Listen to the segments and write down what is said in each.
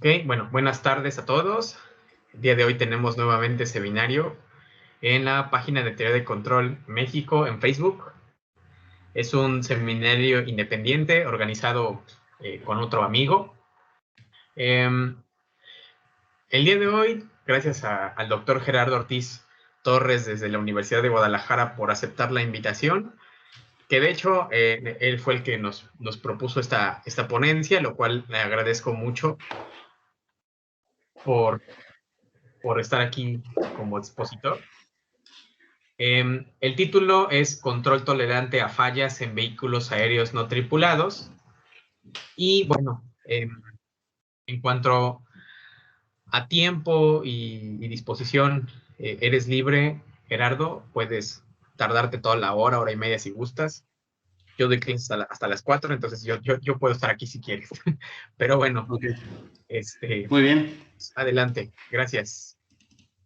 Ok, bueno, buenas tardes a todos. El día de hoy tenemos nuevamente seminario en la página de Teoría de Control México en Facebook. Es un seminario independiente organizado con otro amigo. Em, el día de hoy, gracias al doctor Gerardo Ortiz Torres desde la Universidad de Guadalajara por aceptar la invitación, que de hecho él fue el que nos propuso esta ponencia, lo cual le agradezco mucho por, por estar aquí como expositor. El título es Control tolerante a fallas en vehículos aéreos no tripulados. Y bueno, en cuanto a tiempo y disposición, eres libre, Gerardo. Puedes tardarte toda la hora y media si gustas. Yo doy clases hasta las 4, entonces yo puedo estar aquí si quieres. Pero bueno, Ok, este, muy bien. adelante. Gracias.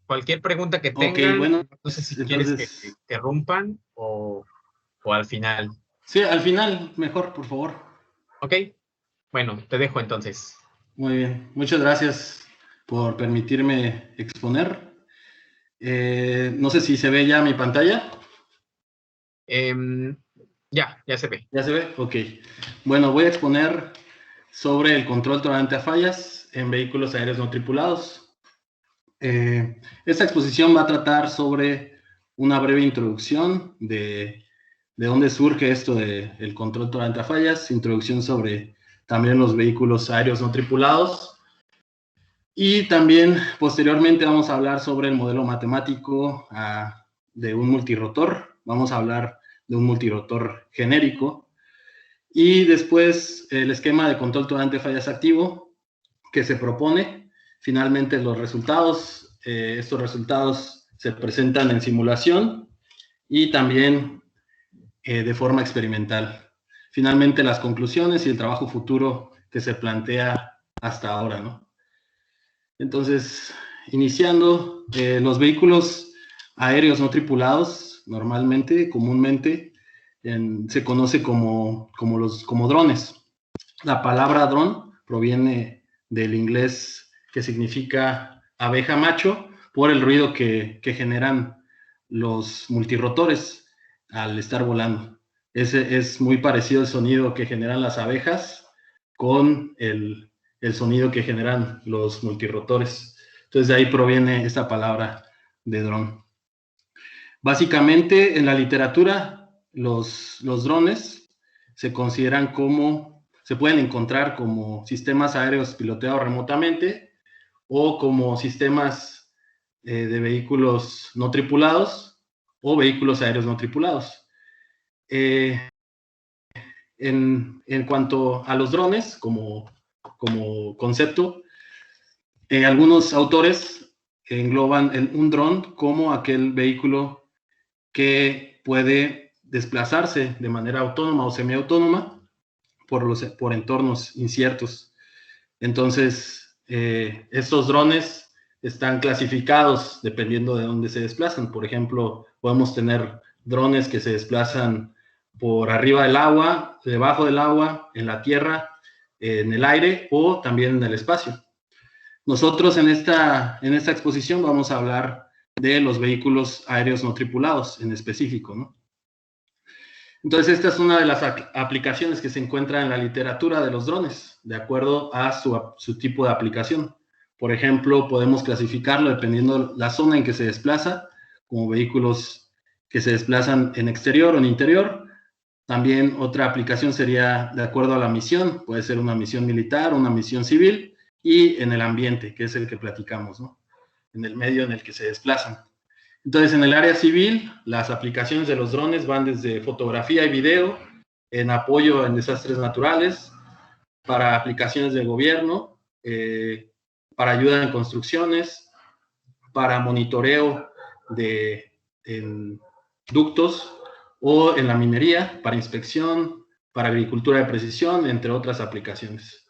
Cualquier pregunta que Ok, tengan, bueno, no sé si quieres que entonces, rompan o al final. sí, al final, mejor, por favor. ¿Ok? Bueno, te dejo entonces. Muy bien, muchas gracias por permitirme exponer. No sé si se ve ya mi pantalla. Em, ya se ve. ¿Ya se ve? Ok. Bueno, voy a exponer sobre el control tolerante a fallas en vehículos aéreos no tripulados. Esta exposición va a tratar sobre una breve introducción de dónde surge esto del control tolerante a fallas, introducción sobre también los vehículos aéreos no tripulados, y también posteriormente vamos a hablar sobre el modelo matemático de un multirotor, vamos a hablar de un multirotor genérico, y después el esquema de control tolerante a fallas activo que se propone, finalmente los resultados, estos resultados se presentan en simulación y también de forma experimental. Finalmente, las conclusiones y el trabajo futuro que se plantea hasta ahora, ¿no? Entonces, iniciando, los vehículos aéreos no tripulados, normalmente, comúnmente, se conoce como drones. La palabra dron proviene del inglés que significa abeja macho por el ruido que generan los multirotores al estar volando. Ese es muy parecido al sonido que generan las abejas con el sonido que generan los multirotores. Entonces de ahí proviene esta palabra de dron. Básicamente en la literatura los drones se consideran como, se pueden encontrar como sistemas aéreos piloteados remotamente o como sistemas de vehículos no tripulados o vehículos aéreos no tripulados. En cuanto a los drones, como concepto, algunos autores engloban un dron como aquel vehículo que puede desplazarse de manera autónoma o semiautónoma por entornos inciertos. Entonces, estos drones están clasificados dependiendo de dónde se desplazan. Por ejemplo, podemos tener drones que se desplazan por arriba del agua, debajo del agua, en la tierra, en el aire o también en el espacio. Nosotros en esta exposición vamos a hablar de los vehículos aéreos no tripulados en específico, ¿no? Entonces, esta es una de las aplicaciones que se encuentra en la literatura de los drones, de acuerdo a su tipo de aplicación. Por ejemplo, podemos clasificarlo dependiendo la zona en que se desplaza, como vehículos que se desplazan en exterior o en interior. También otra aplicación sería de acuerdo a la misión, puede ser una misión militar, una misión civil, y en el ambiente, que es el que platicamos, ¿no? En el medio en el que se desplazan. Entonces, en el área civil, las aplicaciones de los drones van desde fotografía y video, en apoyo en desastres naturales, para aplicaciones de gobierno, para ayuda en construcciones, para monitoreo en ductos o en la minería, para inspección, para agricultura de precisión, entre otras aplicaciones.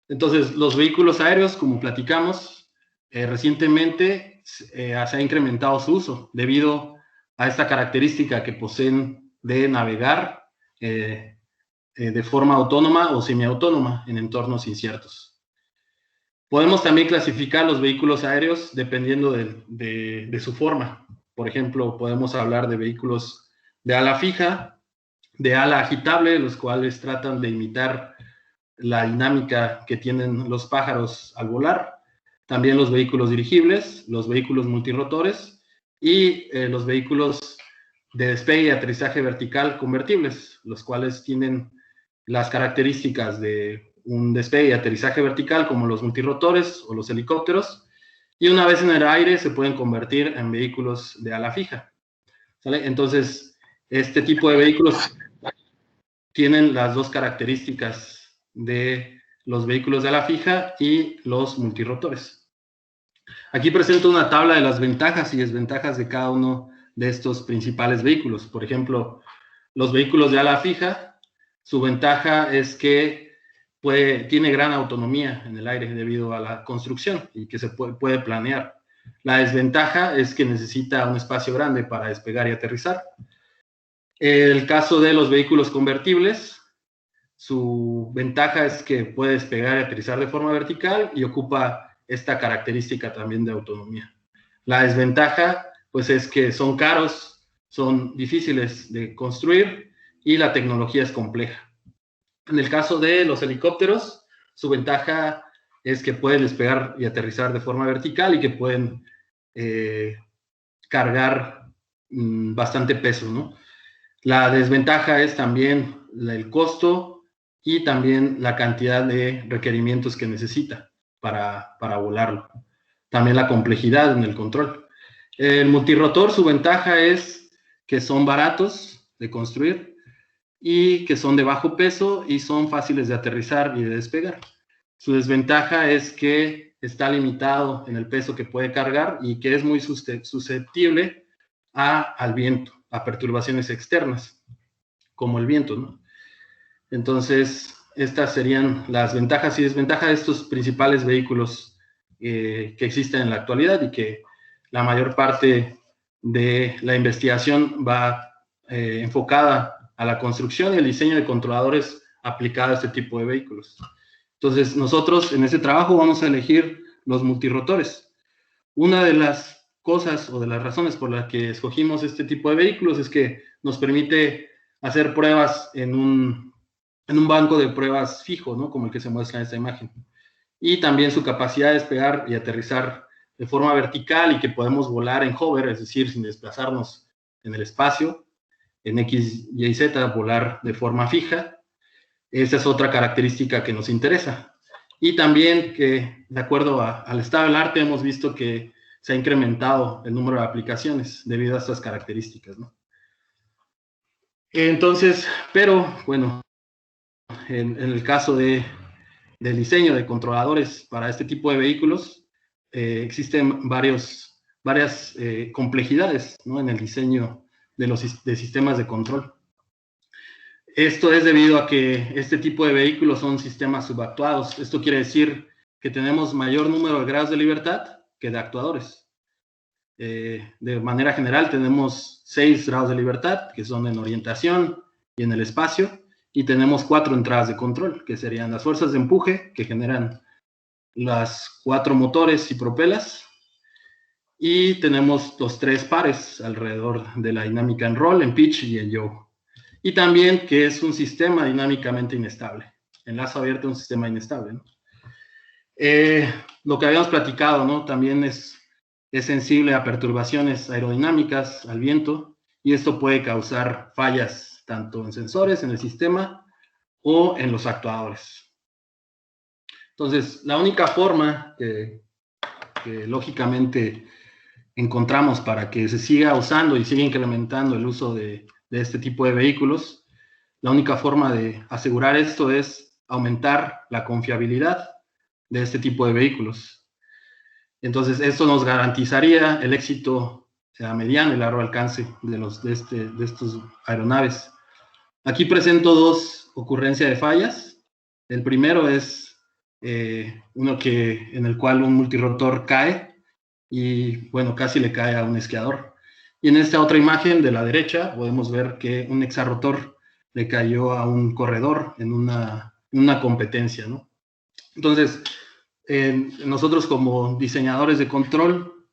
Entonces, los vehículos aéreos, como platicamos, recientemente se ha incrementado su uso debido a esta característica que poseen de navegar de forma autónoma o semiautónoma en entornos inciertos. Podemos también clasificar los vehículos aéreos dependiendo de su forma. Por ejemplo, podemos hablar de vehículos de ala fija, de ala agitable, los cuales tratan de imitar la dinámica que tienen los pájaros al volar. También los vehículos dirigibles, los vehículos multirotores y los vehículos de despegue y aterrizaje vertical convertibles, los cuales tienen las características de un despegue y aterrizaje vertical como los multirotores o los helicópteros, y una vez en el aire se pueden convertir en vehículos de ala fija, ¿sale? Entonces, este tipo de vehículos tienen las dos características de los vehículos de ala fija y los multirotores. Aquí presento una tabla de las ventajas y desventajas de cada uno de estos principales vehículos. Por ejemplo, los vehículos de ala fija, su ventaja es que tiene gran autonomía en el aire debido a la construcción y que se puede planear. La desventaja es que necesita un espacio grande para despegar y aterrizar. El caso de los vehículos convertibles, su ventaja es que puede despegar y aterrizar de forma vertical y ocupa esta característica también de autonomía. La desventaja, pues, es que son caros, son difíciles de construir y la tecnología es compleja. En el caso de los helicópteros, su ventaja es que pueden despegar y aterrizar de forma vertical y que pueden cargar bastante peso, ¿no? La desventaja es también el costo y también la cantidad de requerimientos que necesita para volarlo. También la complejidad en el control. El multirotor, su ventaja es que son baratos de construir y que son de bajo peso y son fáciles de aterrizar y de despegar. Su desventaja es que está limitado en el peso que puede cargar y que es muy susceptible al viento, a perturbaciones externas, como el viento, ¿no? Entonces, estas serían las ventajas y desventajas de estos principales vehículos que existen en la actualidad y que la mayor parte de la investigación va enfocada a la construcción y el diseño de controladores aplicados a este tipo de vehículos. Entonces, nosotros en este trabajo vamos a elegir los multirotores. Una de las cosas o de las razones por las que escogimos este tipo de vehículos es que nos permite hacer pruebas en un banco de pruebas fijo, ¿no? Como el que se muestra en esta imagen. Y también su capacidad de despegar y aterrizar de forma vertical y que podemos volar en hover, es decir, sin desplazarnos en el espacio, en X, Y, Z, volar de forma fija. Esa es otra característica que nos interesa. Y también que, de acuerdo al estado del arte, hemos visto que se ha incrementado el número de aplicaciones debido a estas características, ¿no? Entonces, pero, bueno, en el caso del diseño de controladores para este tipo de vehículos, existen varias complejidades, ¿no? En el diseño de sistemas de control. Esto es debido a que este tipo de vehículos son sistemas subactuados. Esto quiere decir que tenemos mayor número de grados de libertad que de actuadores. De manera general tenemos 6 grados de libertad, que son en orientación y en el espacio, y tenemos 4 entradas de control, que serían las fuerzas de empuje, que generan las 4 motores y propelas, y tenemos los 3 pares alrededor de la dinámica en roll, en pitch y en yaw. Y también que es un sistema dinámicamente inestable. Enlazo abierto es un sistema inestable, ¿no? Lo que habíamos platicado, ¿no? También es sensible a perturbaciones aerodinámicas, al viento, y esto puede causar fallas tanto en sensores, en el sistema, o en los actuadores. Entonces, la única forma que lógicamente encontramos para que se siga usando y siga incrementando el uso de este tipo de vehículos, la única forma de asegurar esto es aumentar la confiabilidad de este tipo de vehículos. Entonces, esto nos garantizaría el éxito a mediano y largo alcance de estos aeronaves. Aquí presento 2 ocurrencias de fallas. El primero es uno en el cual un multirotor cae y, bueno, casi le cae a un esquiador. Y en esta otra imagen de la derecha podemos ver que un hexarrotor le cayó a un corredor en una competencia, ¿no? Entonces, nosotros como diseñadores de control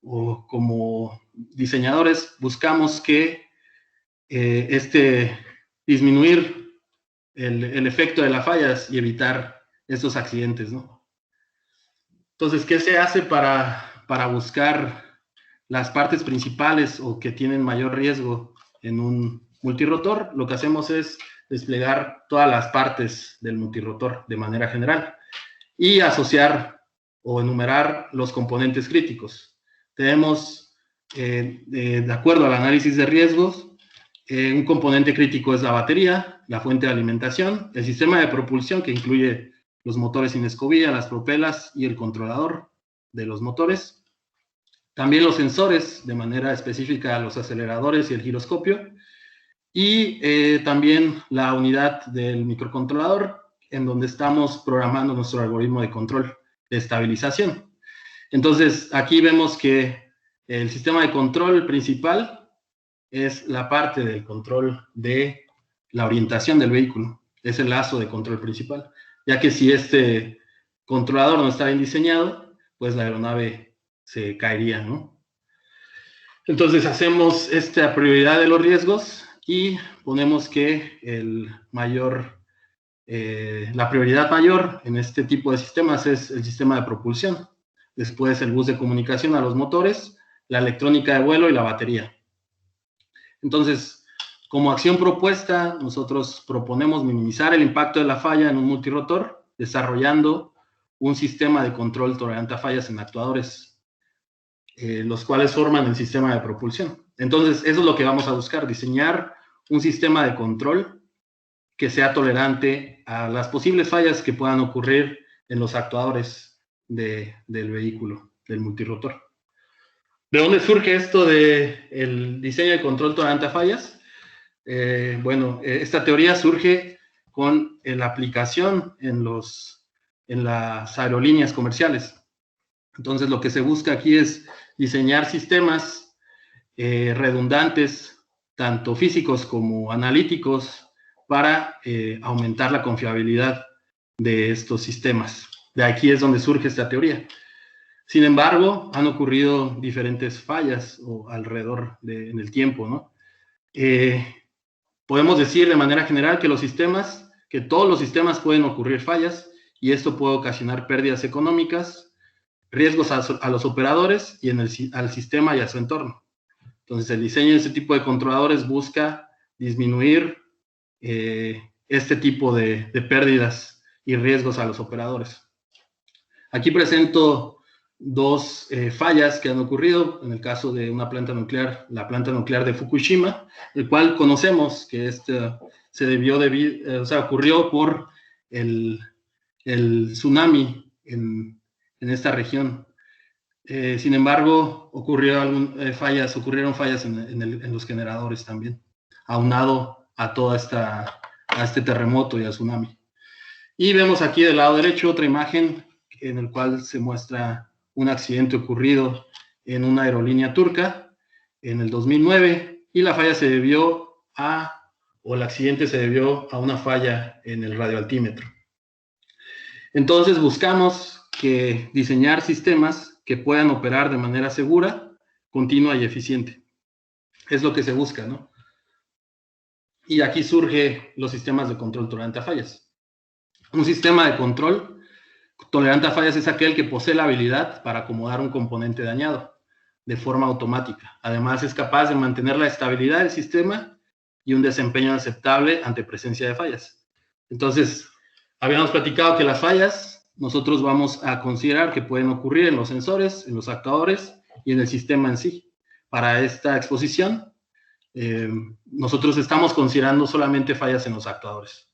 o como diseñadores buscamos que disminuir el efecto de las fallas y evitar estos accidentes, ¿no? Entonces, ¿qué se hace para buscar las partes principales o que tienen mayor riesgo en un multirotor? Lo que hacemos es desplegar todas las partes del multirotor de manera general y asociar o enumerar los componentes críticos. Tenemos, de acuerdo al análisis de riesgos, un componente crítico es la batería, la fuente de alimentación, el sistema de propulsión, que incluye los motores sin escobilla, las propelas y el controlador de los motores. También los sensores, de manera específica los aceleradores y el giroscopio. Y también la unidad del microcontrolador, en donde estamos programando nuestro algoritmo de control de estabilización. Entonces, aquí vemos que el sistema de control principal es la parte del control de la orientación del vehículo. Es el lazo de control principal, ya que si este controlador no está bien diseñado, pues la aeronave se caería, ¿no? Entonces hacemos esta prioridad de los riesgos y ponemos que la prioridad mayor en este tipo de sistemas es el sistema de propulsión. Después el bus de comunicación a los motores, la electrónica de vuelo y la batería. Entonces, como acción propuesta, nosotros proponemos minimizar el impacto de la falla en un multirotor, desarrollando un sistema de control tolerante a fallas en actuadores, los cuales forman el sistema de propulsión. Entonces, eso es lo que vamos a buscar, diseñar un sistema de control que sea tolerante a las posibles fallas que puedan ocurrir en los actuadores del vehículo, del multirotor. ¿De dónde surge esto del diseño de control tolerante a fallas? Esta teoría surge con la aplicación en las aerolíneas comerciales. Entonces, lo que se busca aquí es diseñar sistemas redundantes, tanto físicos como analíticos, para aumentar la confiabilidad de estos sistemas. De aquí es donde surge esta teoría. Sin embargo, han ocurrido diferentes fallas alrededor en el tiempo, ¿no? Podemos decir de manera general que todos los sistemas pueden ocurrir fallas y esto puede ocasionar pérdidas económicas, riesgos a los operadores y al sistema y a su entorno. Entonces, el diseño de este tipo de controladores busca disminuir este tipo de pérdidas y riesgos a los operadores. Aquí presento dos fallas que han ocurrido en el caso de una planta nuclear, la planta nuclear de Fukushima, el cual conocemos que ocurrió por el tsunami en esta región. Sin embargo, ocurrieron fallas en los generadores también, aunado a este terremoto y al tsunami. Y vemos aquí del lado derecho otra imagen en el cual se muestra un accidente ocurrido en una aerolínea turca en el 2009 y el accidente se debió a una falla en el radioaltímetro. Entonces buscamos diseñar sistemas que puedan operar de manera segura, continua y eficiente. Es lo que se busca, ¿no? Y aquí surgen los sistemas de control tolerante a fallas. Un sistema de control tolerante a fallas es aquel que posee la habilidad para acomodar un componente dañado de forma automática. Además, es capaz de mantener la estabilidad del sistema y un desempeño aceptable ante presencia de fallas. Entonces, habíamos platicado que las fallas nosotros vamos a considerar que pueden ocurrir en los sensores, en los actuadores y en el sistema en sí. Para esta exposición, nosotros estamos considerando solamente fallas en los actuadores.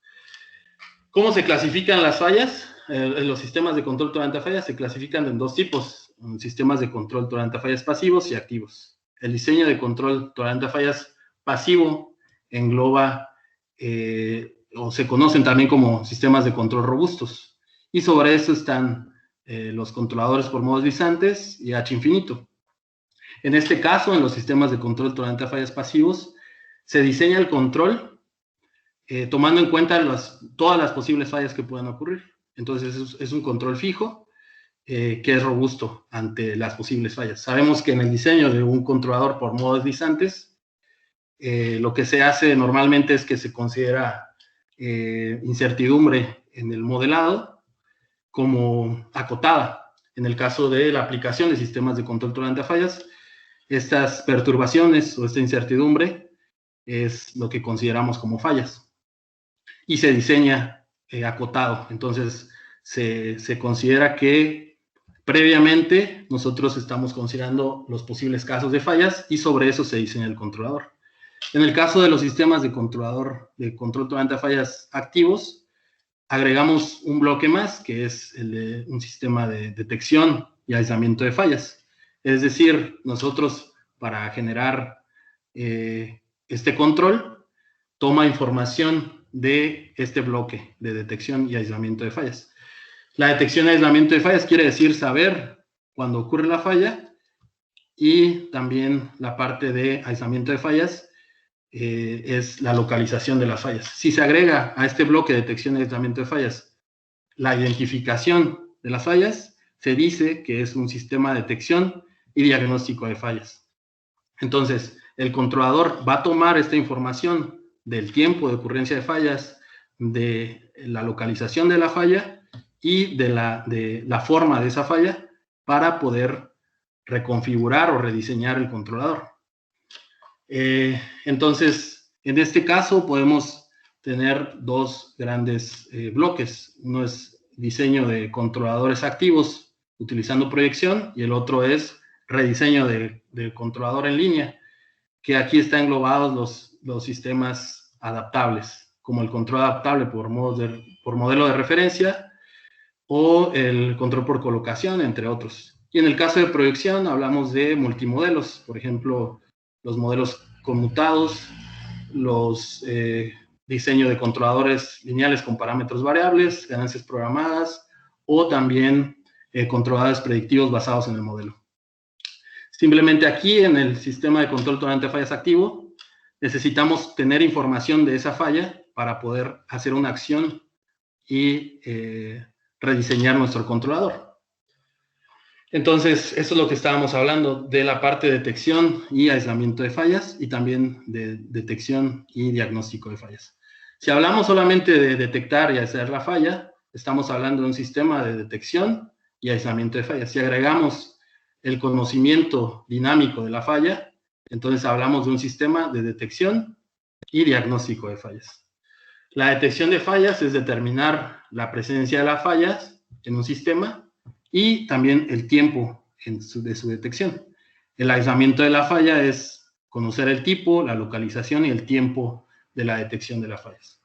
¿Cómo se clasifican las fallas? Los sistemas de control tolerante a fallas se clasifican en dos tipos: sistemas de control tolerante a fallas pasivos y activos. El diseño de control tolerante a fallas pasivo engloba o se conocen también como sistemas de control robustos, y sobre eso están los controladores por modos guisantes y H infinito. En este caso, en los sistemas de control tolerante a fallas pasivos, se diseña el control tomando en cuenta todas las posibles fallas que puedan ocurrir. Entonces, es un control fijo que es robusto ante las posibles fallas. Sabemos que en el diseño de un controlador por modos deslizantes, lo que se hace normalmente es que se considera incertidumbre en el modelado como acotada. En el caso de la aplicación de sistemas de control tolerante a fallas, estas perturbaciones o esta incertidumbre es lo que consideramos como fallas. Y se diseña acotado. Entonces, se considera que previamente nosotros estamos considerando los posibles casos de fallas y sobre eso se diseña el controlador. En el caso de los sistemas de controlador de control tolerante a fallas activos, agregamos un bloque más, que es el de un sistema de detección y aislamiento de fallas. Es decir, nosotros para generar este control, toma información de este bloque de detección y aislamiento de fallas. La detección y aislamiento de fallas quiere decir saber cuándo ocurre la falla, y también la parte de aislamiento de fallas es la localización de las fallas. Si se agrega a este bloque de detección y aislamiento de fallas la identificación de las fallas, se dice que es un sistema de detección y diagnóstico de fallas. Entonces, el controlador va a tomar esta información del tiempo de ocurrencia de fallas, de la localización de la falla y de la forma de esa falla para poder reconfigurar o rediseñar el controlador. Entonces, en este caso podemos tener dos grandes bloques. Uno es diseño de controladores activos utilizando proyección y el otro es rediseño de controlador en línea, que aquí están englobados los sistemas adaptables, como el control adaptable por modelo de referencia o el control por colocación, entre otros. Y en el caso de proyección hablamos de multimodelos, por ejemplo, los modelos conmutados, los diseño de controladores lineales con parámetros variables, ganancias programadas, o también controladores predictivos basados en el modelo. Simplemente aquí en el sistema de control tolerante a fallas activo, necesitamos tener información de esa falla para poder hacer una acción y rediseñar nuestro controlador. Entonces, eso es lo que estábamos hablando de la parte de detección y aislamiento de fallas y también de detección y diagnóstico de fallas. Si hablamos solamente de detectar y aislar la falla, estamos hablando de un sistema de detección y aislamiento de fallas. Si agregamos el conocimiento dinámico de la falla, entonces hablamos de un sistema de detección y diagnóstico de fallas. La detección de fallas es determinar la presencia de las fallas en un sistema y también el tiempo de su detección. El aislamiento de la falla es conocer el tipo, la localización y el tiempo de la detección de las fallas.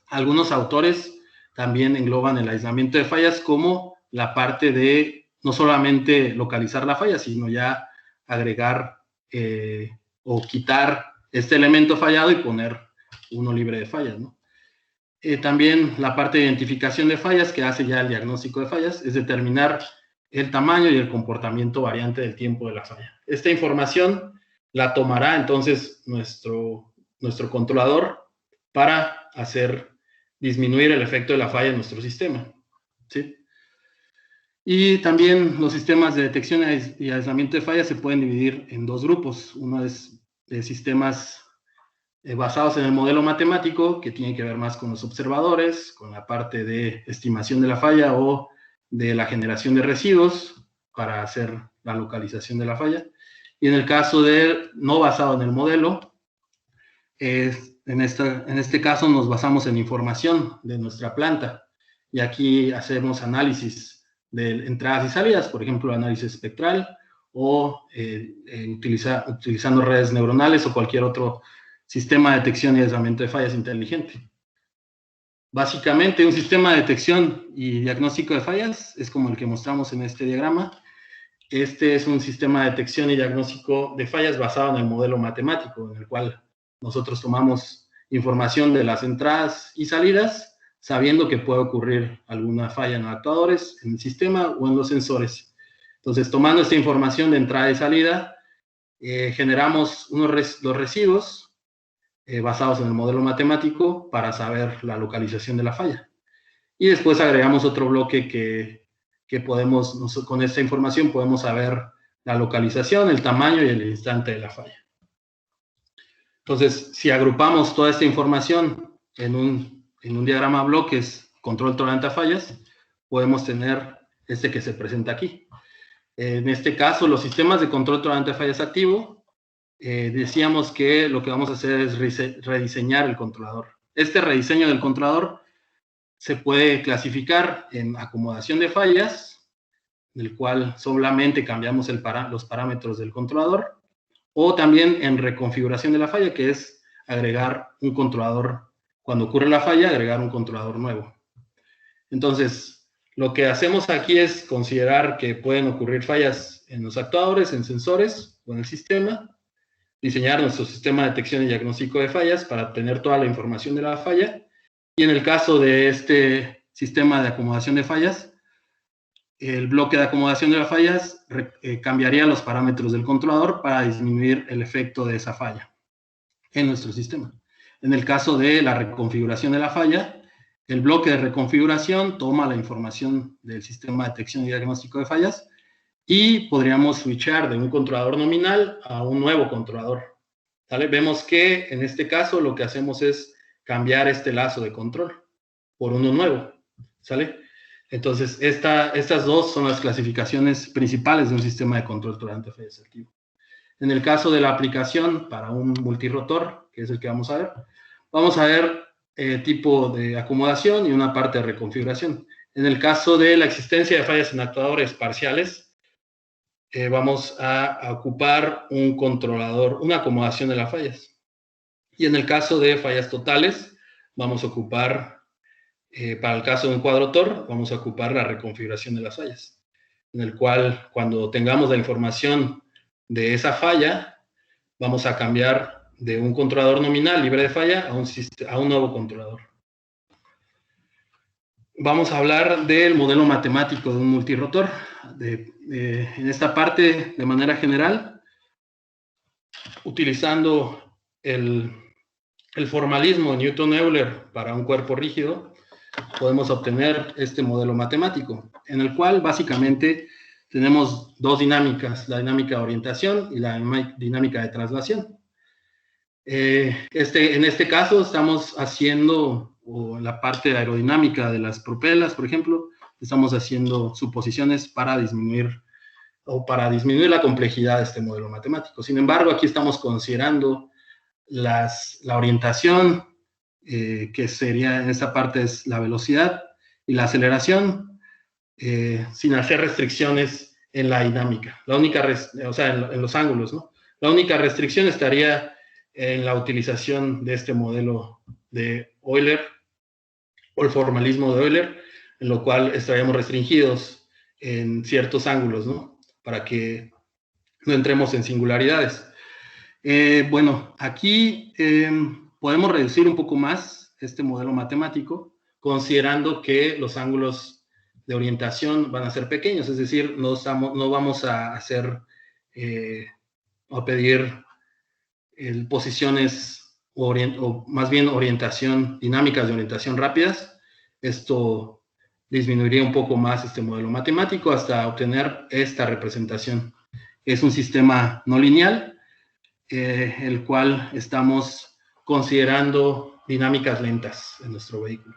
Algunos autores también engloban el aislamiento de fallas como la parte de no solamente localizar la falla, sino ya agregar o quitar este elemento fallado y poner uno libre de fallas, ¿no? También la parte de identificación de fallas, que hace ya el diagnóstico de fallas, es determinar el tamaño y el comportamiento variante del tiempo de la falla. Esta información la tomará entonces nuestro controlador para hacer disminuir el efecto de la falla en nuestro sistema, ¿sí? Y también los sistemas de detección y aislamiento de fallas se pueden dividir en dos grupos. Uno es de sistemas basados en el modelo matemático, que tiene que ver más con los observadores, con la parte de estimación de la falla o de la generación de residuos para hacer la localización de la falla. Y en el caso de no basado en el modelo, en este caso nos basamos en información de nuestra planta. Y aquí hacemos análisis de entradas y salidas, por ejemplo, análisis espectral o utilizando redes neuronales o cualquier otro sistema de detección y aislamiento de fallas inteligente. Básicamente, un sistema de detección y diagnóstico de fallas es como el que mostramos en este diagrama. Este es un sistema de detección y diagnóstico de fallas basado en el modelo matemático, en el cual nosotros tomamos información de las entradas y salidas, sabiendo que puede ocurrir alguna falla en los actuadores, en el sistema o en los sensores. Entonces, tomando esta información de entrada y salida, generamos los residuos basados en el modelo matemático para saber la localización de la falla. Y después agregamos otro bloque que que con esta información podemos saber la localización, el tamaño y el instante de la falla. Entonces, si agrupamos toda esta información en un diagrama de bloques, control tolerante a fallas, podemos tener este que se presenta aquí. En este caso, los sistemas de control tolerante a fallas activo, decíamos que lo que vamos a hacer es rediseñar el controlador. Este rediseño del controlador se puede clasificar en acomodación de fallas, en el cual solamente cambiamos los parámetros del controlador, o también en reconfiguración de la falla, que es agregar un controlador, cuando ocurre la falla, agregar un controlador nuevo. Entonces, lo que hacemos aquí es considerar que pueden ocurrir fallas en los actuadores, en sensores o en el sistema, diseñar nuestro sistema de detección y diagnóstico de fallas para obtener toda la información de la falla, y en el caso de este sistema de acomodación de fallas, el bloque de acomodación de las fallas cambiaría los parámetros del controlador para disminuir el efecto de esa falla en nuestro sistema. En el caso de la reconfiguración de la falla, el bloque de reconfiguración toma la información del sistema de detección y diagnóstico de fallas y podríamos switchar de un controlador nominal a un nuevo controlador. ¿Sale? Vemos que en este caso lo que hacemos es cambiar este lazo de control por uno nuevo. ¿Sale? Entonces, estas dos son las clasificaciones principales de un sistema de control tolerante a fallas activo. En el caso de la aplicación para un multirotor, que es el que vamos a ver tipo de acomodación y una parte de reconfiguración. En el caso de la existencia de fallas en actuadores parciales, vamos a ocupar un controlador, una acomodación de las fallas. Y en el caso de fallas totales, vamos a ocupar... para el caso de un cuadrotor, vamos a ocupar la reconfiguración de las fallas, en el cual, cuando tengamos la información de esa falla, vamos a cambiar de un controlador nominal libre de falla a un nuevo controlador. Vamos a hablar del modelo matemático de un multirotor. En esta parte, de manera general, utilizando el formalismo de Newton-Euler para un cuerpo rígido, podemos obtener este modelo matemático, en el cual básicamente tenemos dos dinámicas, la dinámica de orientación y la dinámica de traslación. En este caso estamos haciendo, o la parte aerodinámica de las propelas, por ejemplo, estamos haciendo suposiciones para disminuir la complejidad de este modelo matemático. Sin embargo, aquí estamos considerando la orientación, que sería en esta parte es la velocidad y la aceleración, sin hacer restricciones en la dinámica. La única, o sea, en los ángulos, ¿no? La única restricción estaría en la utilización de este modelo de Euler, o el formalismo de Euler, en lo cual estaríamos restringidos en ciertos ángulos, ¿no? Para que no entremos en singularidades. Bueno, aquí podemos reducir un poco más este modelo matemático, considerando que los ángulos de orientación van a ser pequeños, es decir, no vamos a hacer o a pedir posiciones o más bien dinámicas de orientación rápidas. Esto disminuiría un poco más este modelo matemático hasta obtener esta representación. Es un sistema no lineal, el cual estamos considerando dinámicas lentas en nuestro vehículo.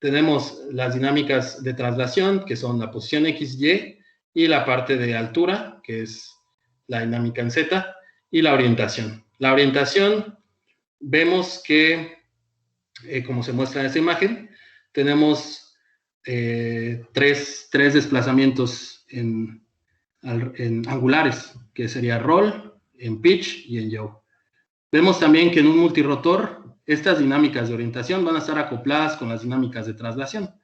Tenemos las dinámicas de traslación, que son la posición XY, y la parte de altura, que es la dinámica en Z, y la orientación. La orientación, vemos que, como se muestra en esta imagen, tenemos tres desplazamientos en angulares, que sería roll, en pitch y en yaw. Vemos también que en un multirotor estas dinámicas de orientación van a estar acopladas con las dinámicas de traslación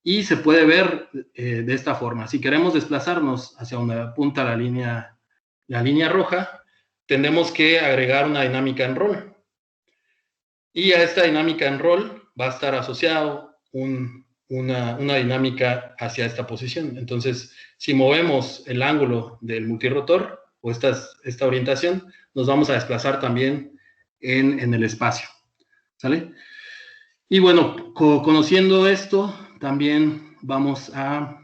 y se puede ver de esta forma. Si queremos desplazarnos hacia donde apunta la línea roja, tenemos que agregar una dinámica en roll, y a esta dinámica en roll va a estar asociado una dinámica hacia esta posición. Entonces, si movemos el ángulo del multirotor o esta orientación, nos vamos a desplazar también en el espacio, ¿sale? Y bueno, conociendo esto, también vamos a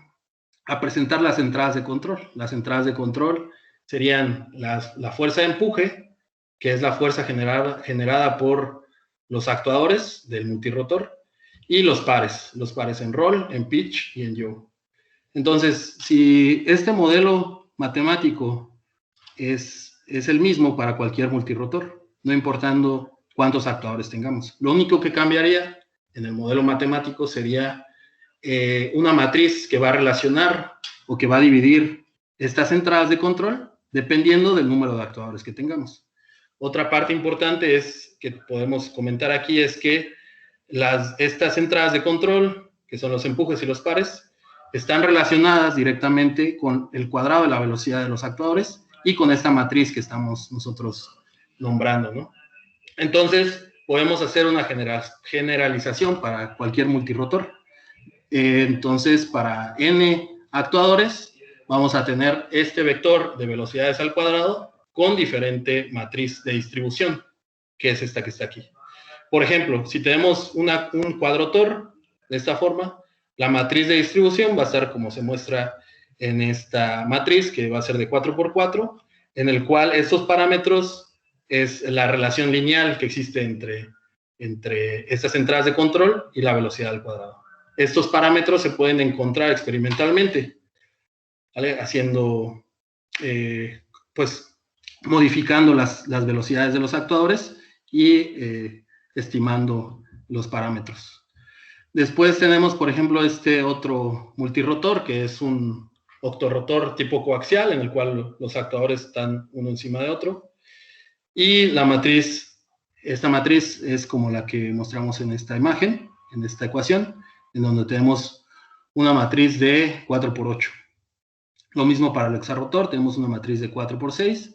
a presentar las entradas de control. Las entradas de control serían la fuerza de empuje, que es la fuerza generada por los actuadores del multirotor, y los pares en roll, en pitch y en yaw. Entonces, si este modelo matemático es el mismo para cualquier multirotor, no importando cuántos actuadores tengamos. Lo único que cambiaría en el modelo matemático sería una matriz que va a relacionar o que va a dividir estas entradas de control dependiendo del número de actuadores que tengamos. Otra parte importante que podemos comentar aquí es que estas entradas de control, que son los empujes y los pares, están relacionadas directamente con el cuadrado de la velocidad de los actuadores y con esta matriz que estamos nosotros nombrando, ¿no? Entonces, podemos hacer una generalización para cualquier multirotor. Entonces, para n actuadores, vamos a tener este vector de velocidades al cuadrado con diferente matriz de distribución, que es esta que está aquí. Por ejemplo, si tenemos un cuadrotor de esta forma, la matriz de distribución va a estar como se muestra en esta matriz, que va a ser de 4x4, en el cual estos parámetros es la relación lineal que existe entre estas entradas de control y la velocidad al cuadrado. Estos parámetros se pueden encontrar experimentalmente, ¿vale? Haciendo, pues, modificando las velocidades de los actuadores y estimando los parámetros. Después tenemos, por ejemplo, este otro multirotor, que es un octorrotor tipo coaxial, en el cual los actuadores están uno encima de otro. Y la matriz, esta matriz es como la que mostramos en esta imagen, en esta ecuación, en donde tenemos una matriz de 4x8. Lo mismo para el hexarrotor, tenemos una matriz de 4x6,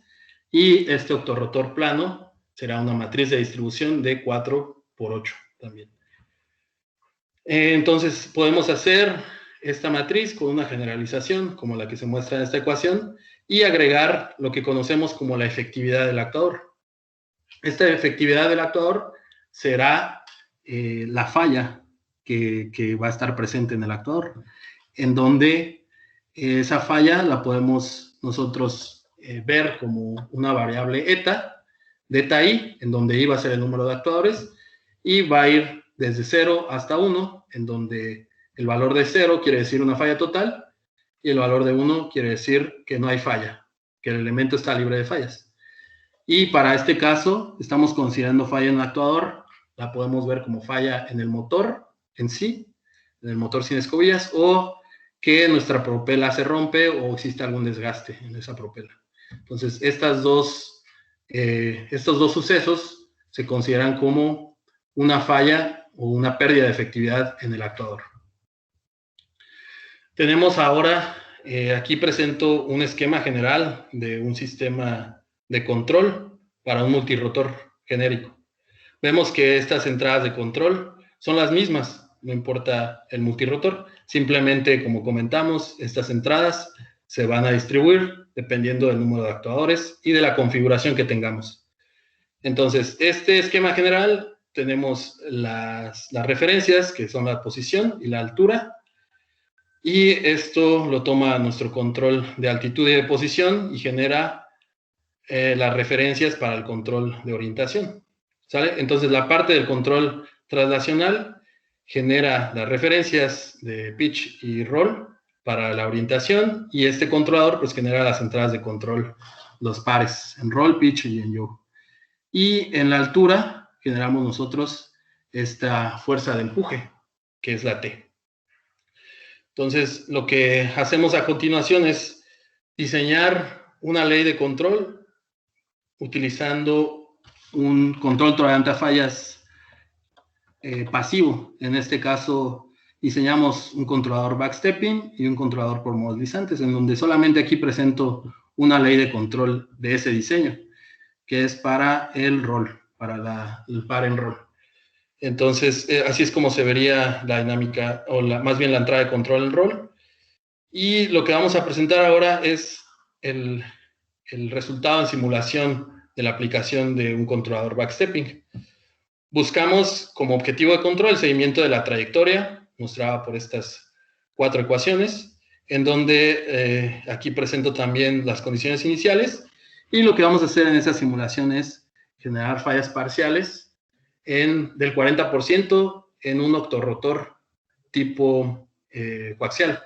y este octorrotor plano será una matriz de distribución de 4x8 también. Entonces, podemos hacer esta matriz con una generalización, como la que se muestra en esta ecuación, y agregar lo que conocemos como la efectividad del actuador. Esta efectividad del actuador será la falla que va a estar presente en el actuador, en donde esa falla la podemos nosotros ver como una variable eta, delta i, en donde i va a ser el número de actuadores, y va a ir desde 0 hasta 1, en donde el valor de 0 quiere decir una falla total, y el valor de 1 quiere decir que no hay falla, que el elemento está libre de fallas. Y para este caso, estamos considerando falla en el actuador, la podemos ver como falla en el motor en sí, en el motor sin escobillas, o que nuestra propela se rompe o existe algún desgaste en esa propela. Entonces, estos dos sucesos se consideran como una falla o una pérdida de efectividad en el actuador. Tenemos ahora, aquí presento un esquema general de un sistema de control para un multirotor genérico. Vemos que estas entradas de control son las mismas, no importa el multirotor, simplemente, como comentamos, estas entradas se van a distribuir dependiendo del número de actuadores y de la configuración que tengamos. Entonces, este esquema general, tenemos las referencias, que son la posición y la altura, y esto lo toma nuestro control de altitud y de posición y genera las referencias para el control de orientación, ¿sale? Entonces, la parte del control traslacional genera las referencias de pitch y roll para la orientación, y este controlador pues genera las entradas de control, los pares en roll, pitch y en yaw. Y en la altura generamos nosotros esta fuerza de empuje, que es la T. Entonces, lo que hacemos a continuación es diseñar una ley de control utilizando un control tolerante a fallas pasivo. En este caso, diseñamos un controlador backstepping y un controlador por modos deslizantes, en donde solamente aquí presento una ley de control de ese diseño, que es para el roll, para el par en roll. Entonces, así es como se vería la dinámica, o más bien la entrada de control en roll. Y lo que vamos a presentar ahora es el resultado en simulación de la aplicación de un controlador backstepping. Buscamos como objetivo de control el seguimiento de la trayectoria, mostrada por estas 4 ecuaciones, en donde aquí presento también las condiciones iniciales, y lo que vamos a hacer en esa simulación es generar fallas parciales del 40% en un octorrotor tipo coaxial.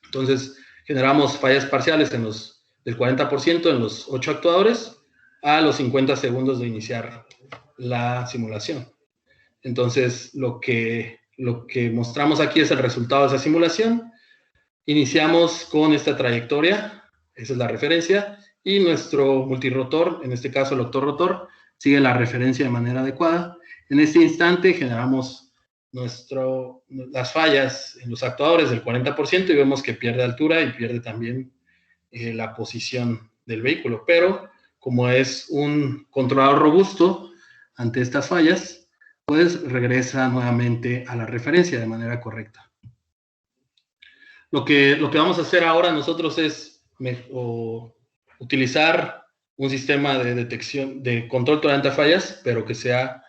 Entonces, generamos fallas parciales del 40% en los 8 actuadores a los 50 segundos de iniciar la simulación. Entonces, lo que mostramos aquí es el resultado de esa simulación. Iniciamos con esta trayectoria, esa es la referencia, y nuestro multirotor, en este caso el octorrotor, sigue la referencia de manera adecuada. En este instante generamos las fallas en los actuadores del 40% y vemos que pierde altura y pierde también la posición del vehículo. Pero como es un controlador robusto ante estas fallas, pues regresa nuevamente a la referencia de manera correcta. Lo que vamos a hacer ahora nosotros es utilizar un sistema de detección, de control tolerante a fallas, pero que sea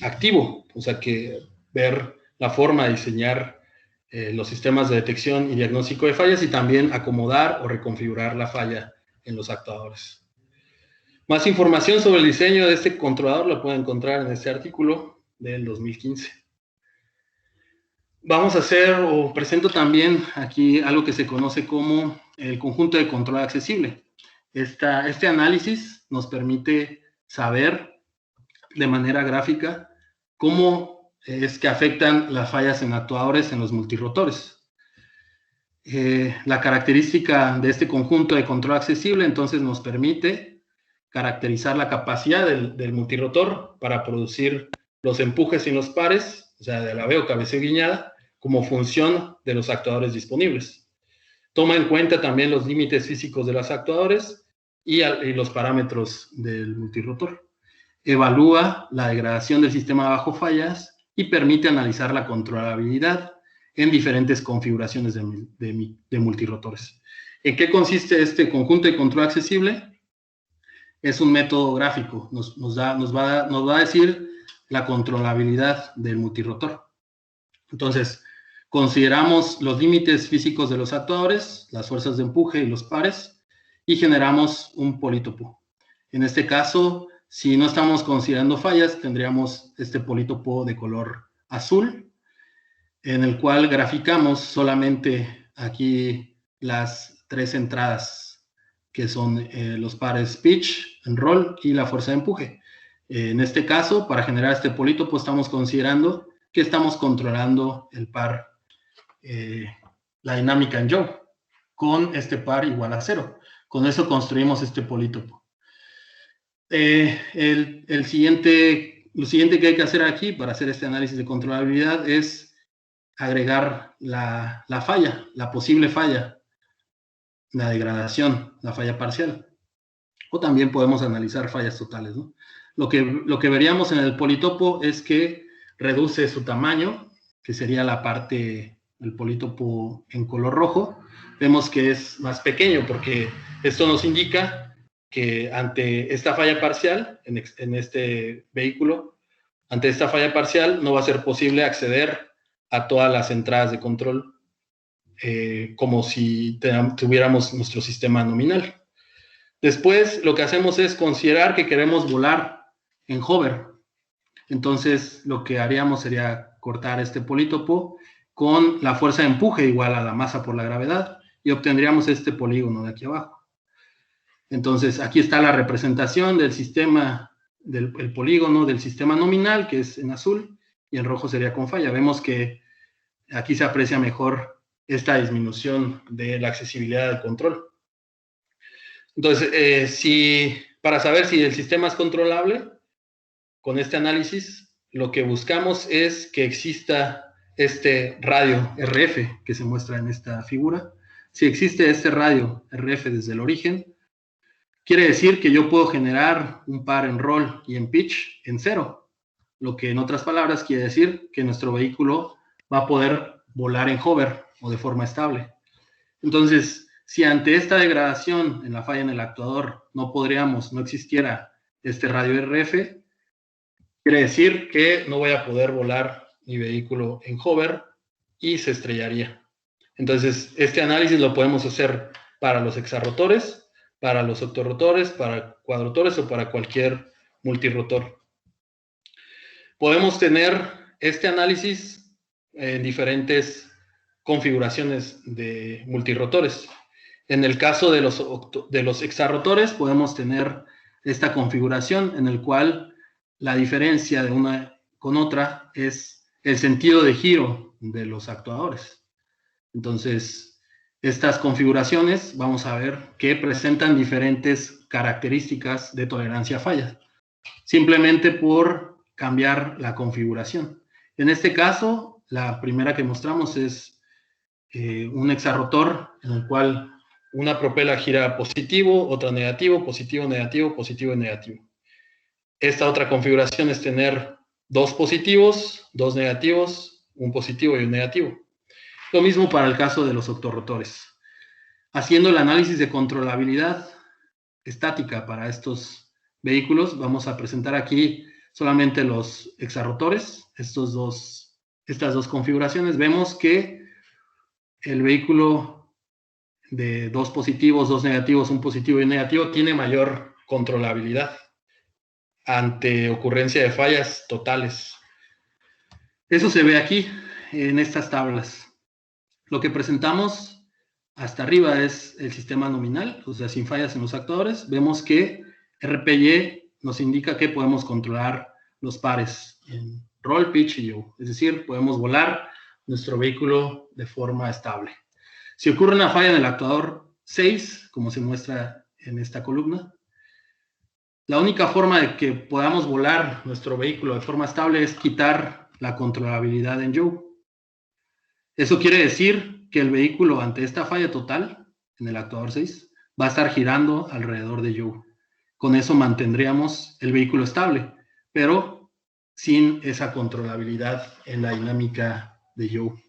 activo, o sea, que ver la forma de diseñar los sistemas de detección y diagnóstico de fallas y también acomodar o reconfigurar la falla en los actuadores. Más información sobre el diseño de este controlador lo pueden encontrar en este artículo del 2015. Vamos a hacer, o presento también aquí algo que se conoce como el conjunto de control accesible. Este análisis nos permite saber de manera gráfica cómo es que afectan las fallas en actuadores en los multirotores. La característica de este conjunto de control accesible entonces nos permite caracterizar la capacidad del multirotor para producir los empujes sin los pares, o sea, de alabeo, cabeceo, guiñada, como función de los actuadores disponibles. Toma en cuenta también los límites físicos de los actuadores y los parámetros del multirotor. Evalúa la degradación del sistema bajo fallas y permite analizar la controlabilidad en diferentes configuraciones de multirotores. ¿En qué consiste este conjunto de control accesible? Es un método gráfico, nos va a decir la controlabilidad del multirotor. Entonces, consideramos los límites físicos de los actuadores, las fuerzas de empuje y los pares, y generamos un polítopo. En este caso, si no estamos considerando fallas, tendríamos este polítopo de color azul, en el cual graficamos solamente aquí las 3 entradas, que son los pares pitch, roll y la fuerza de empuje. En este caso, para generar este polítopo, estamos considerando que estamos controlando el par, la dinámica en yaw, con este par igual a 0. Con eso construimos este polítopo. Lo siguiente que hay que hacer aquí para hacer este análisis de controlabilidad es agregar la falla, la posible falla, la degradación, la falla parcial. O también podemos analizar fallas totales, ¿no? Lo que veríamos en el polítopo es que reduce su tamaño, que sería la parte del polítopo en color rojo. Vemos que es más pequeño porque esto nos indica que ante esta falla parcial, en este vehículo, ante esta falla parcial no va a ser posible acceder a todas las entradas de control como si tuviéramos nuestro sistema nominal. Después, lo que hacemos es considerar que queremos volar en hover. Entonces, lo que haríamos sería cortar este polítopo con la fuerza de empuje igual a la masa por la gravedad y obtendríamos este polígono de aquí abajo. Entonces, aquí está la representación del sistema, el polígono del sistema nominal, que es en azul, y en rojo sería con falla. Vemos que aquí se aprecia mejor esta disminución de la accesibilidad del control. Entonces, para saber si el sistema es controlable, con este análisis, lo que buscamos es que exista este radio RF que se muestra en esta figura. Si existe este radio RF desde el origen, quiere decir que yo puedo generar un par en roll y en pitch en 0, lo que en otras palabras quiere decir que nuestro vehículo va a poder volar en hover o de forma estable. Entonces, si ante esta degradación en la falla en el actuador no existiera este radio RF, quiere decir que no voy a poder volar mi vehículo en hover y se estrellaría. Entonces, este análisis lo podemos hacer para los hexarrotores, para los octorrotores, para cuadrotores o para cualquier multirotor. Podemos tener este análisis en diferentes configuraciones de multirotores. En el caso de los hexarrotores, podemos tener esta configuración en el cual la diferencia de una con otra es el sentido de giro de los actuadores. Entonces, estas configuraciones vamos a ver que presentan diferentes características de tolerancia a fallas, simplemente por cambiar la configuración. En este caso, la primera que mostramos es un hexarrotor en el cual una propela gira positivo, otra negativo, positivo, negativo, positivo y negativo. Esta otra configuración es tener dos positivos, dos negativos, un positivo y un negativo. Lo mismo para el caso de los octorrotores. Haciendo el análisis de controlabilidad estática para estos vehículos, vamos a presentar aquí solamente los hexarrotores, estas dos configuraciones. Vemos que el vehículo de dos positivos, dos negativos, un positivo y un negativo tiene mayor controlabilidad ante ocurrencia de fallas totales. Eso se ve aquí en estas tablas. Lo que presentamos hasta arriba es el sistema nominal, o sea, sin fallas en los actuadores. Vemos que RPY nos indica que podemos controlar los pares en roll, pitch y yaw. Es decir, podemos volar nuestro vehículo de forma estable. Si ocurre una falla en el actuador 6, como se muestra en esta columna, la única forma de que podamos volar nuestro vehículo de forma estable es quitar la controlabilidad en yaw. Eso quiere decir que el vehículo ante esta falla total, en el actuador 6, va a estar girando alrededor de yaw. Con eso mantendríamos el vehículo estable, pero sin esa controlabilidad en la dinámica de yaw.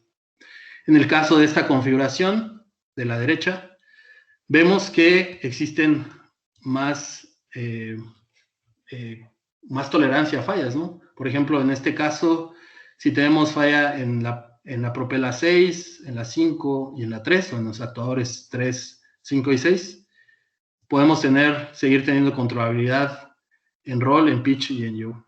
En el caso de esta configuración de la derecha, vemos que existen más tolerancia a fallas, ¿no? Por ejemplo, en este caso, si tenemos falla en la propela 6, en la 5 y en la 3, o en los actuadores 3, 5 y 6, podemos seguir teniendo controlabilidad en roll, en pitch y en yaw.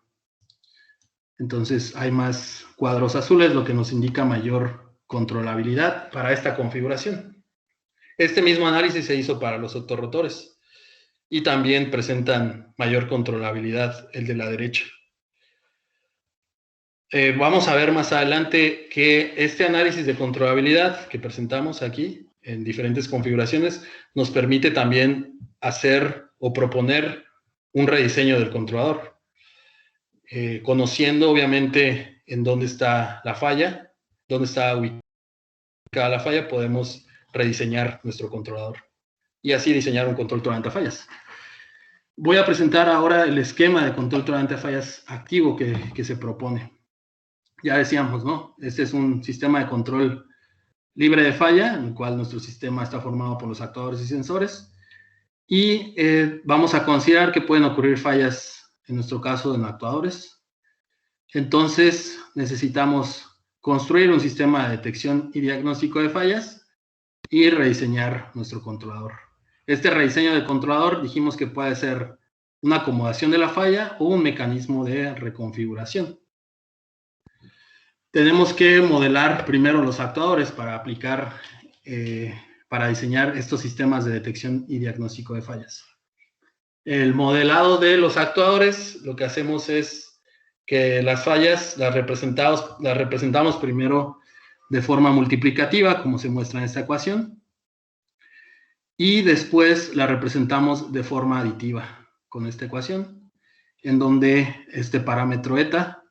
Entonces, hay más cuadros azules, lo que nos indica mayor controlabilidad para esta configuración. Este mismo análisis se hizo para los octorrotores y también presentan mayor controlabilidad el de la derecha. Vamos a ver más adelante que este análisis de controlabilidad que presentamos aquí en diferentes configuraciones nos permite también hacer o proponer un rediseño del controlador. Conociendo obviamente en dónde está la falla, dónde está ubicada la falla, podemos rediseñar nuestro controlador y así diseñar un control tolerante a fallas. Voy a presentar ahora el esquema de control tolerante a fallas activo que se propone. Ya decíamos, ¿no? Este es un sistema de control libre de falla, en el cual nuestro sistema está formado por los actuadores y sensores. Y vamos a considerar que pueden ocurrir fallas, en nuestro caso, en actuadores. Entonces, necesitamos construir un sistema de detección y diagnóstico de fallas y rediseñar nuestro controlador. Este rediseño del controlador dijimos que puede ser una acomodación de la falla o un mecanismo de reconfiguración. Tenemos que modelar primero los actuadores para aplicar, para diseñar estos sistemas de detección y diagnóstico de fallas. El modelado de los actuadores, lo que hacemos es que las fallas las representamos primero de forma multiplicativa, como se muestra en esta ecuación, y después la representamos de forma aditiva con esta ecuación, en donde este parámetro eta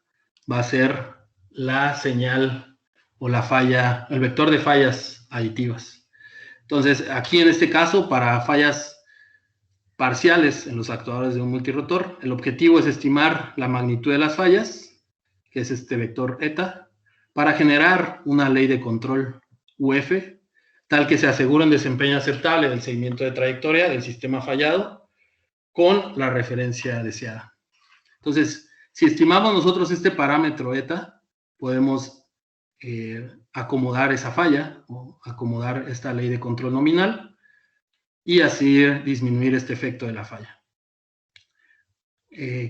va a ser la señal o la falla, el vector de fallas aditivas. Entonces, aquí en este caso, para fallas parciales en los actuadores de un multirotor, el objetivo es estimar la magnitud de las fallas, que es este vector eta, para generar una ley de control UF, tal que se asegure un desempeño aceptable del seguimiento de trayectoria del sistema fallado con la referencia deseada. Entonces, si estimamos nosotros este parámetro eta, podemos acomodar esa falla o acomodar esta ley de control nominal y así disminuir este efecto de la falla.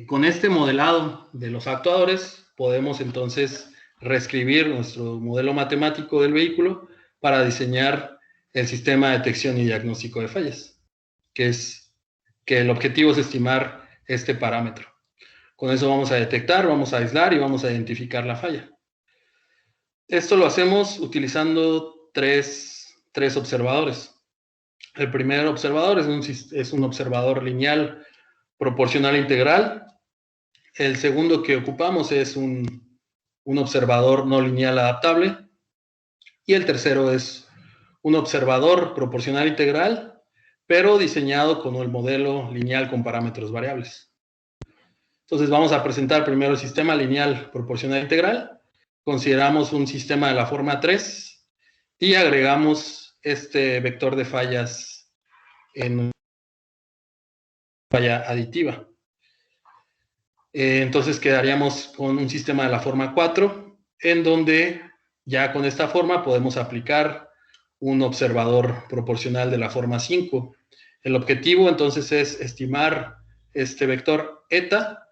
Con este modelado de los actuadores podemos entonces reescribir nuestro modelo matemático del vehículo para diseñar el sistema de detección y diagnóstico de fallas, que el objetivo es estimar este parámetro. Con eso vamos a detectar, vamos a aislar y vamos a identificar la falla. Esto lo hacemos utilizando tres observadores. El primer observador es un observador lineal proporcional integral. El segundo que ocupamos es un observador no lineal adaptable. Y el tercero es un observador proporcional integral, pero diseñado con el modelo lineal con parámetros variables. Entonces vamos a presentar primero el sistema lineal proporcional integral. Consideramos un sistema de la forma 3 y agregamos este vector de fallas en falla aditiva. Entonces quedaríamos con un sistema de la forma 4, en donde ya con esta forma podemos aplicar un observador proporcional de la forma 5. El objetivo entonces es estimar este vector eta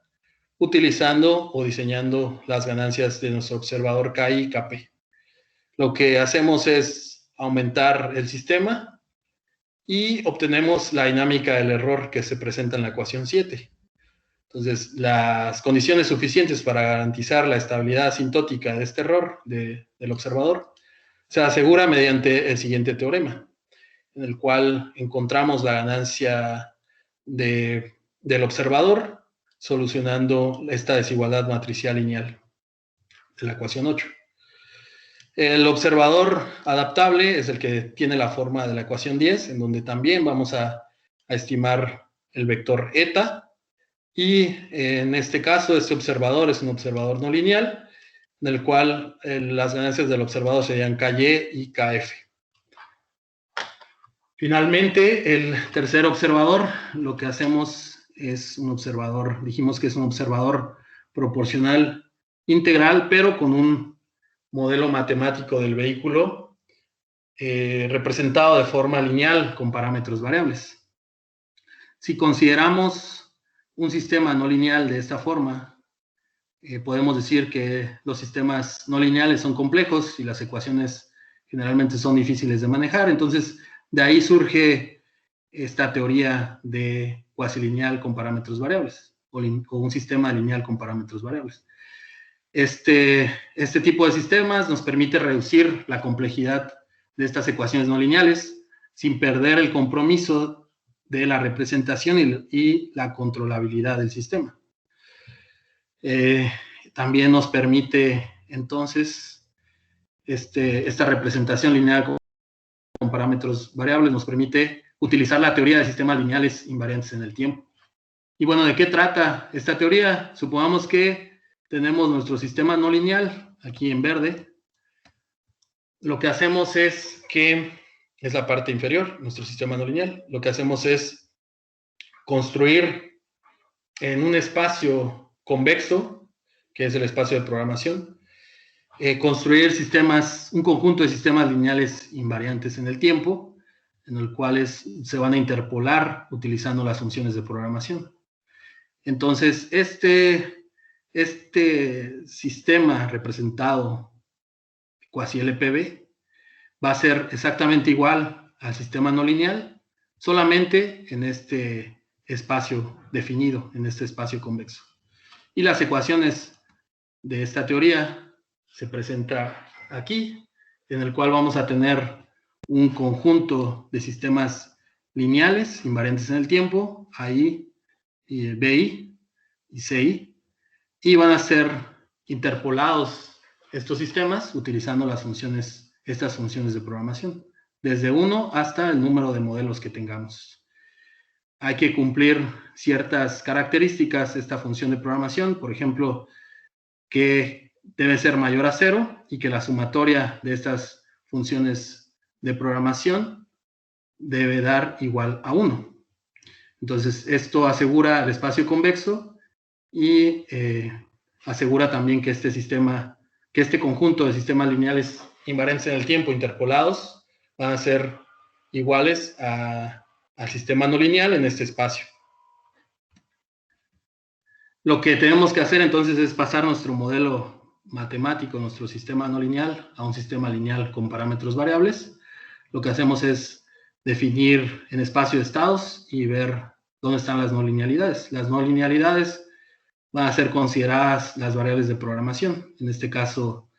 utilizando o diseñando las ganancias de nuestro observador KI y KP. Lo que hacemos es aumentar el sistema y obtenemos la dinámica del error que se presenta en la ecuación 7. Entonces, las condiciones suficientes para garantizar la estabilidad asintótica de este error del observador se asegura mediante el siguiente teorema, en el cual encontramos la ganancia del observador solucionando esta desigualdad matricial lineal de la ecuación 8. El observador adaptable es el que tiene la forma de la ecuación 10, en donde también vamos a estimar el vector eta, y en este caso este observador es un observador no lineal, en el cual las ganancias del observador serían KY y KF. Finalmente, el tercer observador, lo que hacemos es un observador, dijimos que es un observador proporcional integral, pero con un modelo matemático del vehículo representado de forma lineal con parámetros variables. Si consideramos un sistema no lineal de esta forma, podemos decir que los sistemas no lineales son complejos y las ecuaciones generalmente son difíciles de manejar. Entonces, de ahí surge esta teoría de cuasilineal con parámetros variables, o un sistema lineal con parámetros variables. Este tipo de sistemas nos permite reducir la complejidad de estas ecuaciones no lineales sin perder el compromiso de la representación y la controlabilidad del sistema. También nos permite, entonces, esta representación lineal con parámetros variables nos permite utilizar la teoría de sistemas lineales invariantes en el tiempo. Y bueno, ¿de qué trata esta teoría? Supongamos que tenemos nuestro sistema no lineal, aquí en verde. Lo que hacemos es la parte inferior, nuestro sistema no lineal. Lo que hacemos es construir en un espacio convexo, que es el espacio de programación, construir un conjunto de sistemas lineales invariantes en el tiempo, en el cuales se van a interpolar utilizando las funciones de programación. Entonces, este sistema representado cuasi LPB va a ser exactamente igual al sistema no lineal, solamente en este espacio definido, en este espacio convexo. Y las ecuaciones de esta teoría se presenta aquí, en el cual vamos a tener un conjunto de sistemas lineales invariantes en el tiempo, AI, BI y CI, y van a ser interpolados estos sistemas utilizando estas funciones de programación, desde 1 hasta el número de modelos que tengamos. Hay que cumplir ciertas características de esta función de programación, por ejemplo, que debe ser mayor a 0 y que la sumatoria de estas funciones de programación debe dar igual a 1. Entonces, esto asegura el espacio convexo y asegura también que este conjunto de sistemas lineales invariantes en el tiempo interpolados van a ser iguales al sistema no lineal en este espacio. Lo que tenemos que hacer entonces es pasar nuestro modelo matemático, nuestro sistema no lineal, a un sistema lineal con parámetros variables. Lo que hacemos es definir en espacio de estados y ver dónde están las no linealidades. Las no linealidades van a ser consideradas las variables de programación. En este caso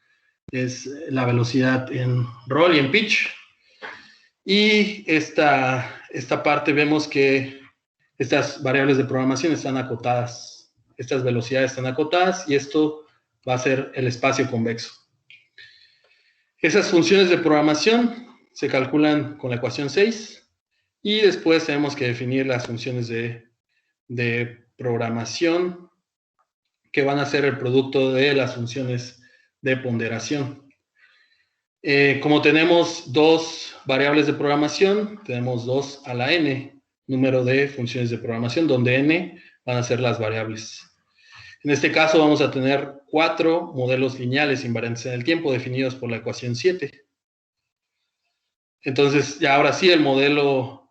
es la velocidad en roll y en pitch. Y esta parte vemos que estas variables de programación están acotadas. Estas velocidades están acotadas y esto va a ser el espacio convexo. Esas funciones de programación se calculan con la ecuación 6 y después tenemos que definir las funciones de programación que van a ser el producto de las funciones de ponderación. Como tenemos dos variables de programación, tenemos 2 a la n número de funciones de programación, donde n van a ser las variables. En este caso vamos a tener 4 modelos lineales invariantes en el tiempo definidos por la ecuación 7. Entonces, ya ahora sí, el modelo